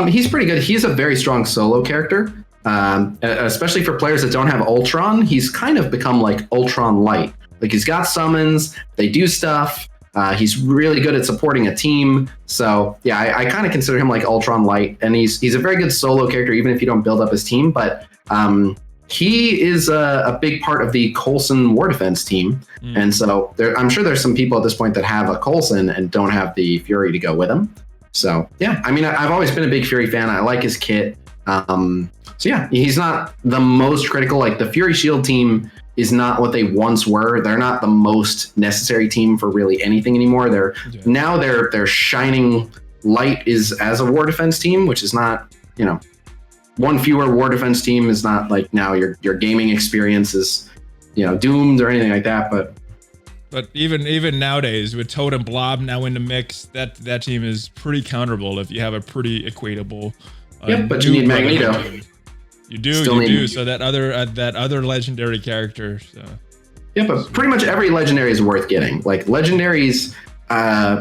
He's pretty good. He's a very strong solo character, especially for players that don't have Ultron. He's kind of become like Ultron light. Like, he's got summons, they do stuff. He's really good at supporting a team. So yeah, I kind of consider him like Ultron light, and he's a very good solo character, even if you don't build up his team. But he is a big part of the Coulson War Defense team. And so I'm sure there's some people at this point that have a Coulson and don't have the Fury to go with him. So yeah, I mean, I've always been a big Fury fan. I like his kit. So yeah, he's not the most critical. Like, the Fury Shield team is not what they once were. They're not the most necessary team for really anything anymore. Now their shining light is as a war defense team, which is not, you know, one fewer war defense team is not like now your gaming experience is, you know, doomed or anything like that. But even nowadays with Toad and Blob now in the mix, that team is pretty counterable if you have a pretty equatable. But you need Magneto. You do. So that other legendary character. So. Yeah, but pretty much every legendary is worth getting. Like legendaries,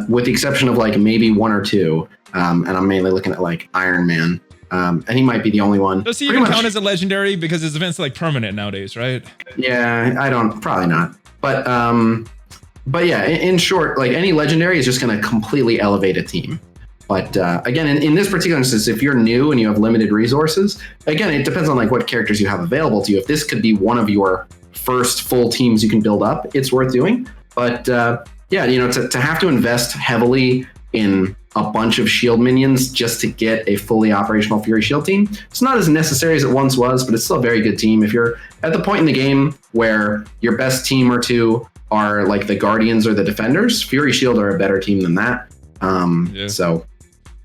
with the exception of like maybe one or two, and I'm mainly looking at like Iron Man, and he might be the only one. Does he even count as a legendary because his events like permanent nowadays, right? Yeah, probably not. But yeah, in short, like any legendary is just going to completely elevate a team. But again, in this particular instance, if you're new and you have limited resources, again, it depends on like what characters you have available to you. If this could be one of your first full teams you can build up, it's worth doing. But yeah, to have to invest heavily in a bunch of shield minions just to get a fully operational Fury shield team, it's not as necessary as it once was, but it's still a very good team. If you're at the point in the game where your best team or two are like the Guardians or the Defenders, Fury shield are a better team than that. So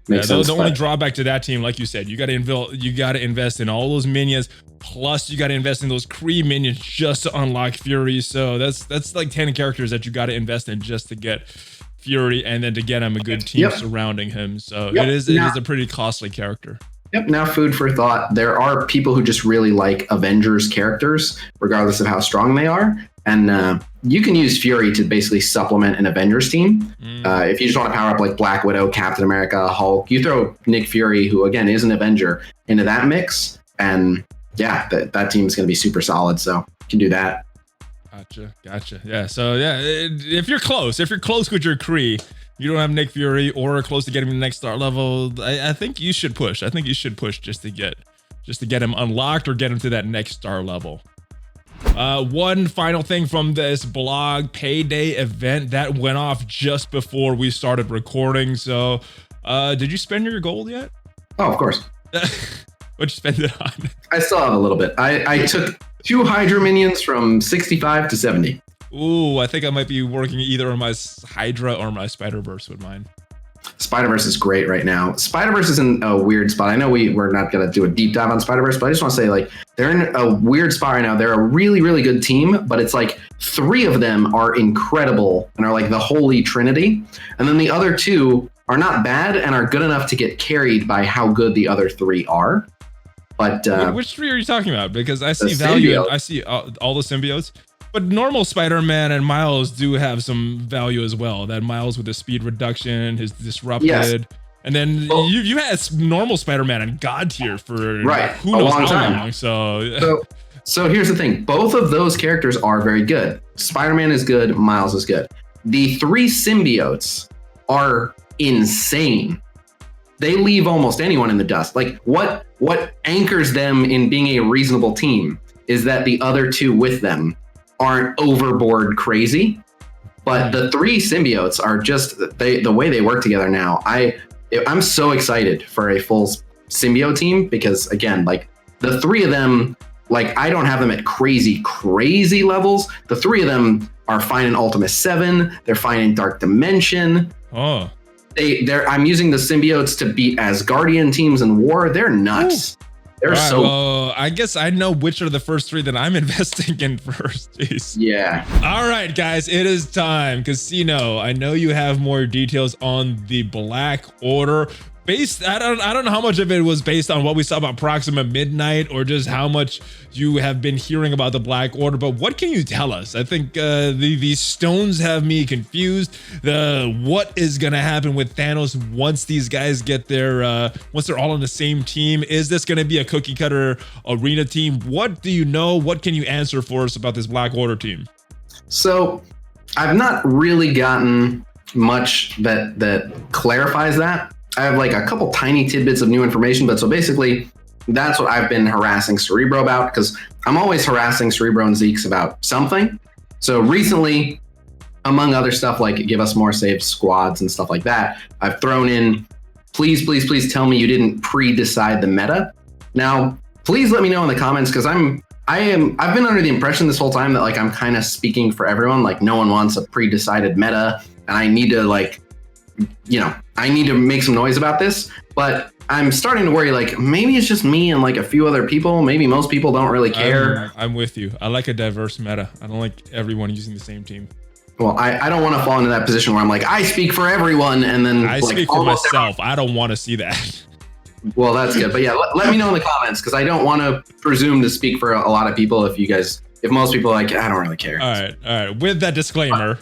makes sense. The only drawback to that team, like you said, you got to invest in all those minions. Plus, you got to invest in those Kree minions just to unlock Fury. So that's like 10 characters that you got to invest in just to get Fury, and then to get him a good team surrounding him. So it is a pretty costly character. Yep. Now, food for thought. There are people who just really like Avengers characters, regardless of how strong they are. And you can use Fury to basically supplement an Avengers team. If you just want to power up like Black Widow, Captain America, Hulk, you throw Nick Fury, who again is an Avenger, into that mix. And yeah, that team is going to be super solid. So you can do that. Gotcha. Yeah. So yeah, if you're close with your Kree, you don't have Nick Fury or close to getting him the next star level, I think you should push. Just to get him unlocked or get him to that next star level. One final thing from this blog payday event that went off just before we started recording. So, did you spend your gold yet? Oh, of course. What'd you spend it on? I still have a little bit. I took 2 Hydra minions from 65 to 70. Ooh, I think I might be working either on my Hydra or my Spider-Verse with mine. Spider-Verse is great right now. Spider-Verse is in a weird spot. I know we're not going to do a deep dive on Spider-Verse, but I just want to say, like, they're in a weird spot right now. They're a really, really good team, but it's like 3 of them are incredible and are like the holy trinity. And then the other 2 are not bad and are good enough to get carried by how good the other 3 are. But which 3 are you talking about? Because I see value. I see all the symbiotes. But normal Spider-Man and Miles do have some value as well. That Miles with the speed reduction, his disrupted. Yes. And then you had normal Spider-Man and God tier for who knows how long. So here's the thing. Both of those characters are very good. Spider-Man is good. Miles is good. The 3 symbiotes are insane. They leave almost anyone in the dust. Like what anchors them in being a reasonable team is that the other 2 with them aren't overboard crazy, but the 3 symbiotes are just the way they work together now. I'm so excited for a full symbiote team because again, like the 3 of them, like I don't have them at crazy levels. The 3 of them are fine in Ultimus 7. They're fine in Dark Dimension. Oh, I'm using the symbiotes to beat Asgardian teams in war. They're nuts. Ooh. Well, I guess I know which are the first 3 that I'm investing in first. Jeez. Yeah. All right, guys, it is time. Khasino, I know you have more details on the Black Order. I don't know how much of it was based on what we saw about Proxima Midnight or just how much you have been hearing about the Black Order, but what can you tell us? I think these stones have me confused. What is gonna happen with Thanos once these guys get their once they're all on the same team? Is this gonna be a cookie cutter arena team? What do you know? What can you answer for us about this Black Order team? So I've not really gotten much that clarifies that. I have like a couple tiny tidbits of new information, but so basically that's what I've been harassing Cerebro about because I'm always harassing Cerebro and Zeeks about something. So recently, among other stuff like give us more saved squads and stuff like that, I've thrown in, please tell me you didn't pre-decide the meta. Now, please let me know in the comments because I've been under the impression this whole time that like I'm kind of speaking for everyone, like no one wants a pre-decided meta and I need to like, I need to make some noise about this, but I'm starting to worry, like, maybe it's just me and like a few other people. Maybe most people don't really care. I'm with you. I like a diverse meta. I don't like everyone using the same team. Well, I don't want to fall into that position where I'm like, I speak for everyone. And then I speak for myself. I don't want to see that. Well, that's good. But yeah, let me know in the comments because I don't want to presume to speak for a lot of people. If most people are like, I don't really care. All right. With that disclaimer.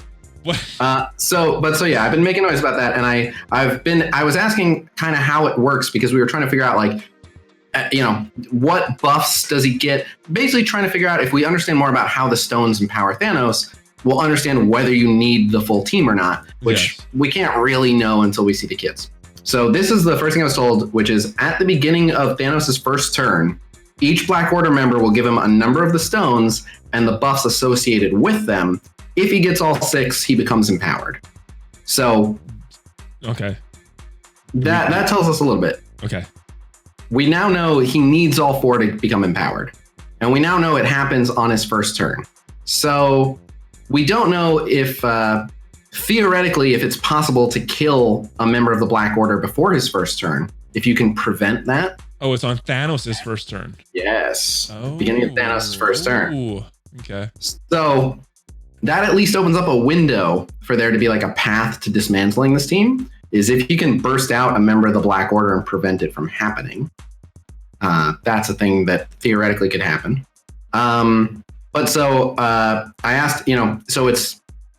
So yeah, I've been making noise about that, and I was asking kind of how it works because we were trying to figure out like, what buffs does he get? Basically trying to figure out if we understand more about how the stones empower Thanos, we'll understand whether you need the full team or not, which we can't really know until we see the kits. So this is the first thing I was told, which is at the beginning of Thanos' first turn, each Black Order member will give him a number of the stones and the buffs associated with them. If he gets all 6, he becomes empowered. So okay, that tells us a little bit. Okay. We now know he needs all 4 to become empowered. And we now know it happens on his first turn. So we don't know if, theoretically, if it's possible to kill a member of the Black Order before his first turn, if you can prevent that. Oh, it's on Thanos' first turn. Yes. Beginning of Thanos' first turn. Ooh. Okay. So that at least opens up a window for there to be like a path to dismantling this team, is if you can burst out a member of the Black Order and prevent it from happening. That's a thing that theoretically could happen. But so I asked, so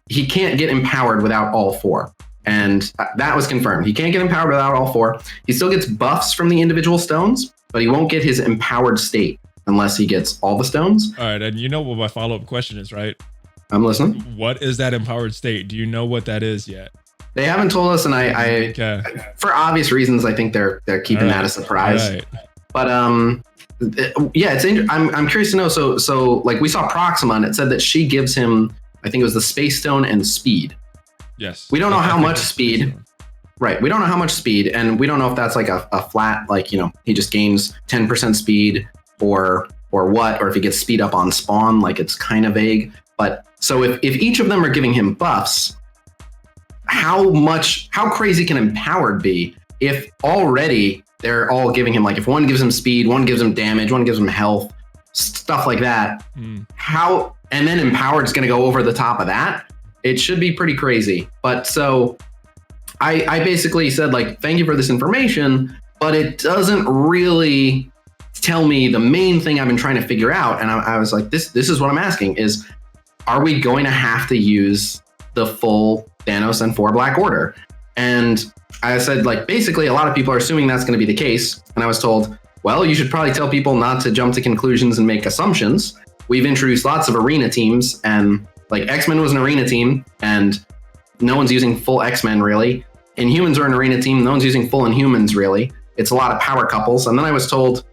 he can't get empowered without all 4. And that was confirmed. He can't get empowered without all 4. He still gets buffs from the individual stones, but he won't get his empowered state unless he gets all the stones. All right. And you know what my follow-up question is, right? I'm listening. What is that empowered state? Do you know what that is yet? They haven't told us, and I for obvious reasons, I think they're keeping that a surprise. Right. But yeah, I'm curious to know. So like we saw Proxima, and it said that she gives him, I think it was the Space Stone and speed. Yes. We don't know how much speed. Right. We don't know how much speed, and we don't know if that's like a flat, like, he just gains 10% speed or what, or if he gets speed up on spawn, like it's kind of vague. But so if each of them are giving him buffs, how crazy can empowered be if already they're all giving him, like if one gives him speed, one gives him damage, one gives him health, stuff like that. And then empowered's going to go over the top of that. It should be pretty crazy. But so I basically said, like, thank you for this information, but it doesn't really tell me the main thing I've been trying to figure out. And I was like, this is what I'm asking is, are we going to have to use the full Thanos and 4 Black Order? And I said, like, basically a lot of people are assuming that's going to be the case. And I was told, well, you should probably tell people not to jump to conclusions and make assumptions. We've introduced lots of arena teams, and like X-Men was an arena team and no one's using full X-Men really. Inhumans are an arena team. No one's using full Inhumans really. It's a lot of power couples. And then I was told,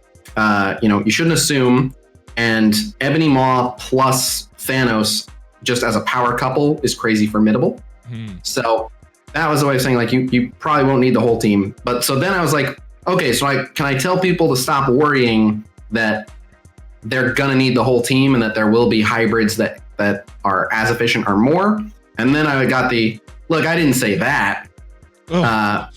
you shouldn't assume, and Ebony Maw plus Thanos just as a power couple is crazy formidable. So that was the way of saying, like, you probably won't need the whole team. But so then I was like, okay, so can I tell people to stop worrying that they're gonna need the whole team and that there will be hybrids that are as efficient or more? And then I got look, I didn't say that. Right,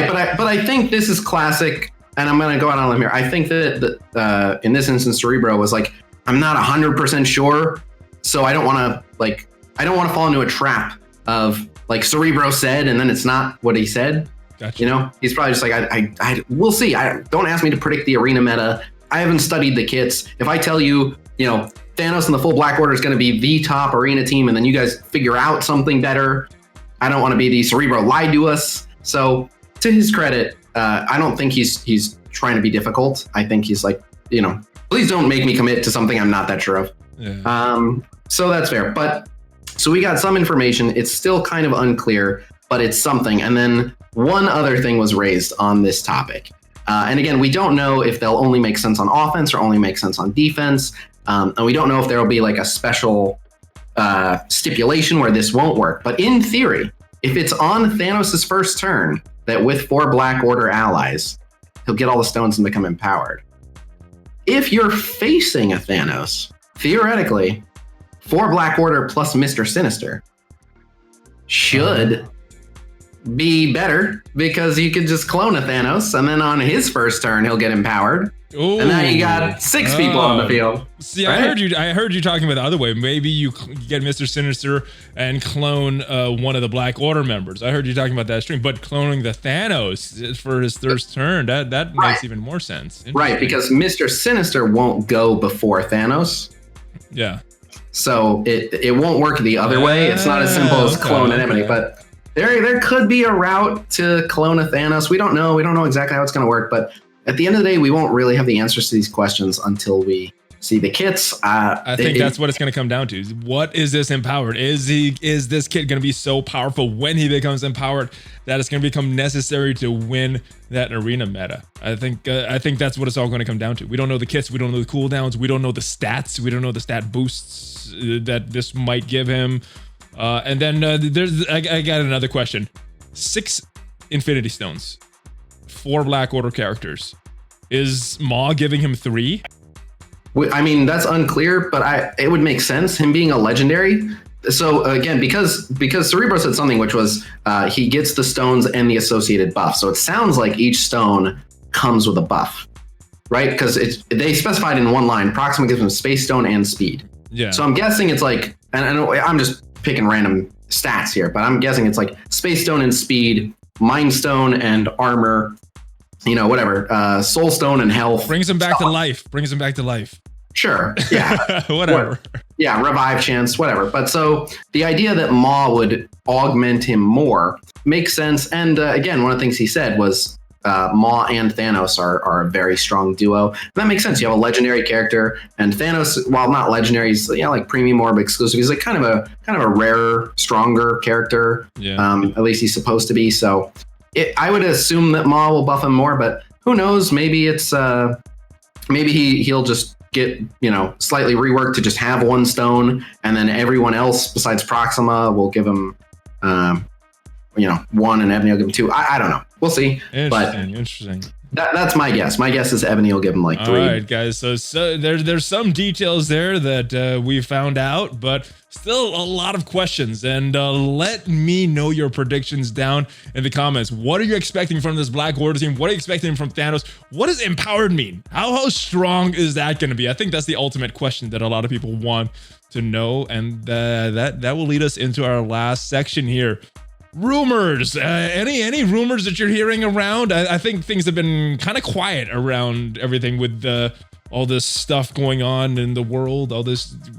but I think this is classic, and I'm gonna go out on a limb here. I think that in this instance, Cerebro was like, I'm not 100% sure, so I don't want to fall into a trap of like Cerebro said, and then it's not what he said. Gotcha. He's probably just like, I we'll see. Don't ask me to predict the arena meta. I haven't studied the kits. If I tell you, Thanos and the full Black Order is going to be the top arena team, and then you guys figure out something better, I don't want to be the Cerebro lied to us. So to his credit, I don't think he's trying to be difficult. I think he's like, please don't make me commit to something I'm not that sure of. Yeah. So that's fair. But so we got some information. It's still kind of unclear, but it's something. And then one other thing was raised on this topic. And again, we don't know if they'll only make sense on offense or only make sense on defense. And we don't know if there will be like a special stipulation where this won't work. But in theory, if it's on Thanos' first turn, that with 4 Black Order allies, he'll get all the stones and become empowered. If you're facing a Thanos, theoretically, 4 Black Order plus Mr. Sinister should be better because you could just clone a Thanos, and then on his first turn he'll get empowered. Ooh. And now you got 6 people on the field. See, right? I heard you talking about the other way. Maybe you get Mr. Sinister and clone one of the Black Order members. I heard you talking about that stream, but cloning the Thanos for his first turn, that makes even more sense. Right, because Mr. Sinister won't go before Thanos. Yeah. So it won't work the other way. It's not as simple as clone an enemy, but there could be a route to clone a Thanos. We don't know. We don't know exactly how it's going to work, but at the end of the day, we won't really have the answers to these questions until we see the kits. I think that's what it's going to come down to. What is this empowered? Is this kit going to be so powerful when he becomes empowered that it's going to become necessary to win that arena meta? I think that's what it's all going to come down to. We don't know the kits. We don't know the cooldowns. We don't know the stats. We don't know the stat boosts that this might give him. And then I got another question. 6 Infinity Stones, 4 Black Order characters. Is Maw giving him 3? I mean, that's unclear, but it would make sense, him being a legendary. So again, because Cerebro said something which was he gets the stones and the associated buff. So it sounds like each stone comes with a buff, right? Because they specified in one line, Proxima gives him Space Stone and Speed. Yeah. So I'm guessing it's like, and I'm just picking random stats here, but I'm guessing it's like Space Stone and Speed, Mind Stone and Armor, whatever, Soul Stone and Health. Brings him back to life. Sure. Yeah. Whatever. Yeah. Revive chance, whatever. But so the idea that Maw would augment him more makes sense. And again, one of the things he said was Maw and Thanos are a very strong duo. And that makes sense. You have a legendary character, and Thanos, while not legendary, he's like premium orb exclusive. He's like kind of a rarer, stronger character. Yeah. At least he's supposed to be. So I would assume that Maw will buff him more, but who knows? Maybe it's maybe he'll just get slightly reworked to just have 1 stone, and then everyone else besides Proxima will give him 1, and Ebony will give him 2. I don't know. We'll see. Interesting. That's my guess. My guess is Ebony will give him like 3. All right, guys. So there's some details there that we found out, but still a lot of questions. And let me know your predictions down in the comments. What are you expecting from this Black Order team? What are you expecting from Thanos? What does empowered mean? How strong is that going to be? I think that's the ultimate question that a lot of people want to know. And that will lead us into our last section here. Rumors. Any rumors that you're hearing around? I think things have been kind of quiet around everything with all this stuff going on in the world.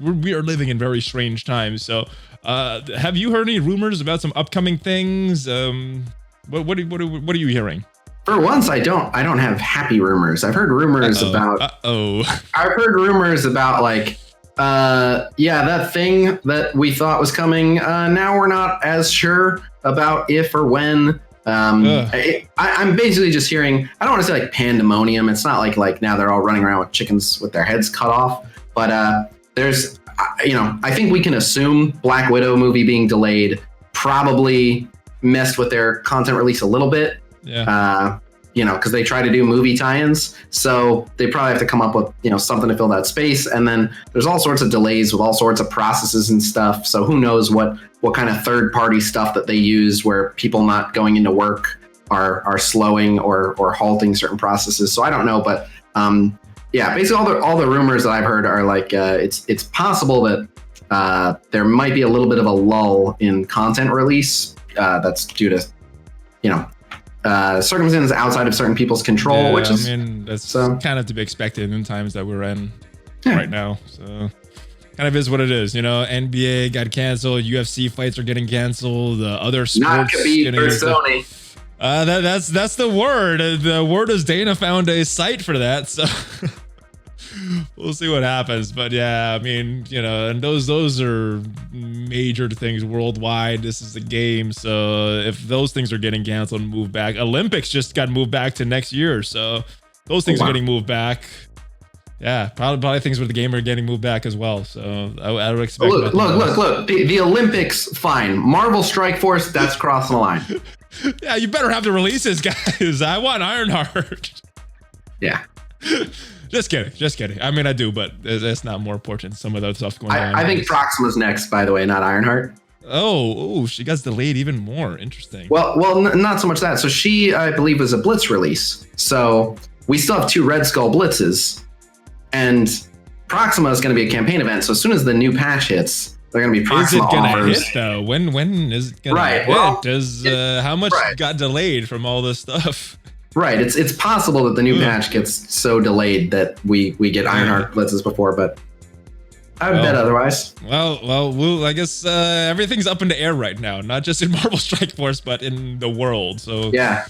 We are living in very strange times. So, have you heard any rumors about some upcoming things? What are you hearing? For once, I don't have happy rumors. I've heard rumors about. I've heard rumors about like. That thing that we thought was coming, now we're not as sure about if or when. I'm basically just hearing, I don't want to say like pandemonium. It's not like now they're all running around with chickens with their heads cut off. But there's, I think we can assume Black Widow movie being delayed probably messed with their content release a little bit. Yeah. Because they try to do movie tie-ins, so they probably have to come up with something to fill that space. And then there's all sorts of delays with all sorts of processes and stuff. So who knows what kind of third-party stuff that they use, where people not going into work are slowing or halting certain processes. So I don't know, but basically all the rumors that I've heard are like it's possible that there might be a little bit of a lull in content release that's due to circumstances outside of certain people's control, which is that's kind of to be expected in times that we're in right now. So kind of is what it is. NBA got canceled, UFC fights are getting canceled, the other sports not Khabib or Sony. That's the word. The word is Dana found a site for that, so we'll see what happens. But yeah, and those are major things worldwide. This is the game, so if those things are getting canceled and moved back, Olympics just got moved back to next year, so those things are getting moved back. Yeah, probably things with the game are getting moved back as well. So I would expect. Look. The Olympics, fine. Marvel Strike Force, that's crossing the line. Yeah, you better have the releases, guys. I want Ironheart. Yeah. Just kidding. I do, but that's not more important. Some of the stuff going on. I think Proxima's next, by the way, not Ironheart. Oh, she got delayed even more. Interesting. Well, not so much that. So she, I believe, was a Blitz release. So we still have 2 Red Skull Blitzes, and Proxima is going to be a campaign event. So as soon as the new patch hits, they're going to be Proxima offers. Is it going to hit though? When is it going to hit? Well, how much got delayed from all this stuff? Right. It's possible that the new patch gets so delayed that we get Ironheart Blitzes before, but I would bet otherwise. Well, I guess everything's up in the air right now, not just in Marvel Strike Force, but in the world. So yeah,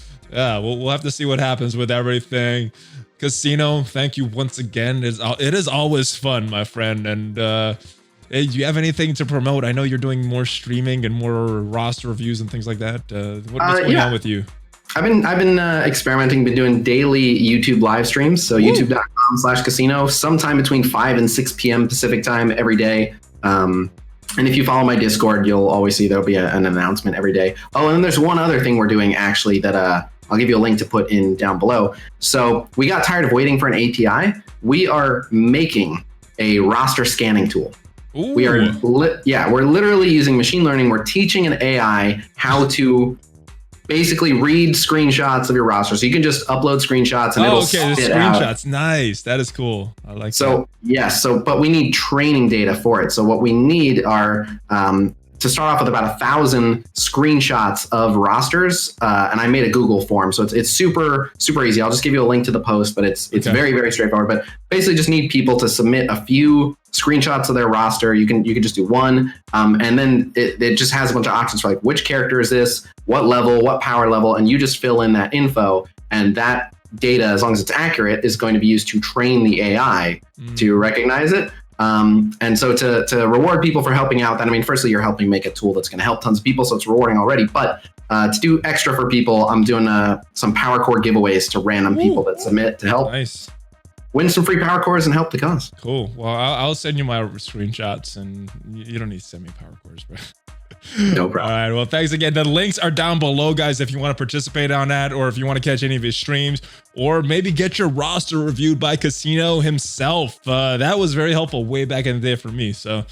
we'll have to see what happens with everything. Khasino, thank you once again. It is always fun, my friend. And hey, do you have anything to promote? I know you're doing more streaming and more roster reviews and things like that. What's going on with you? I've been experimenting, been doing daily YouTube live streams. So youtube.com/Khasino, sometime between 5 and 6 p.m. Pacific time every day. And if you follow my Discord, you'll always see there'll be an announcement every day. Oh, and then there's one other thing we're doing actually that I'll give you a link to put in down below. So we got tired of waiting for an API. We are making a roster scanning tool. Ooh. We're literally using machine learning. We're teaching an AI how to basically read screenshots of your roster. So you can just upload screenshots and it'll spit the screenshots. Nice. That is cool. I like that. So yes, but we need training data for it. So what we need are to start off with about 1,000 screenshots of rosters. And I made a Google form. So it's super, super easy. I'll just give you a link to the post, but it's very, very straightforward. But basically just need people to submit a few screenshots of their roster. You can just do one. And then it just has a bunch of options for like, which character is this? What level, what power level? And you just fill in that info, and that data, as long as it's accurate, is going to be used to train the AI to recognize it. And so to reward people for helping out, that, I mean, firstly, you're helping make a tool that's going to help tons of people, so it's rewarding already. But to do extra for people, I'm doing some power core giveaways to random people that submit to help. Nice. Win some free power cores and help the cause. Cool. Well, I'll send you my screenshots, and you don't need to send me power cores, bro. No problem. All right. Well, thanks again. The links are down below, guys, if you want to participate on that, or if you want to catch any of his streams, or maybe get your roster reviewed by Khasino himself. That was very helpful way back in the day for me. So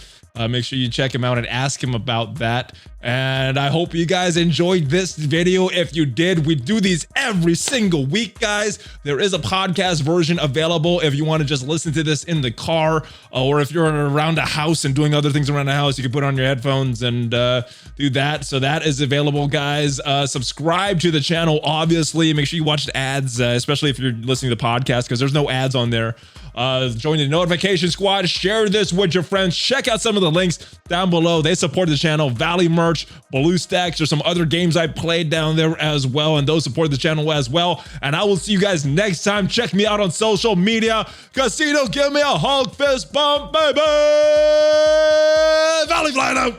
make sure you check him out and ask him about that. And I hope you guys enjoyed this video. If you did, we do these every single week, guys. There is a podcast version available if you want to just listen to this in the car, or if you're around the house and doing other things around the house, you can put on your headphones and do that. So that is available, guys. Subscribe to the channel, obviously. Make sure you watch the ads, especially if you're listening to the podcast, because there's no ads on there. Join the notification squad, share this with your friends, check out some of the links down below. They support the channel. Valley merch, BlueStacks, there's some other games I played down there as well, and those support the channel as well. And I will see you guys next time. Check me out on social media. Khasino, give me a Hulk fist bump, baby. ValleyFlyin out.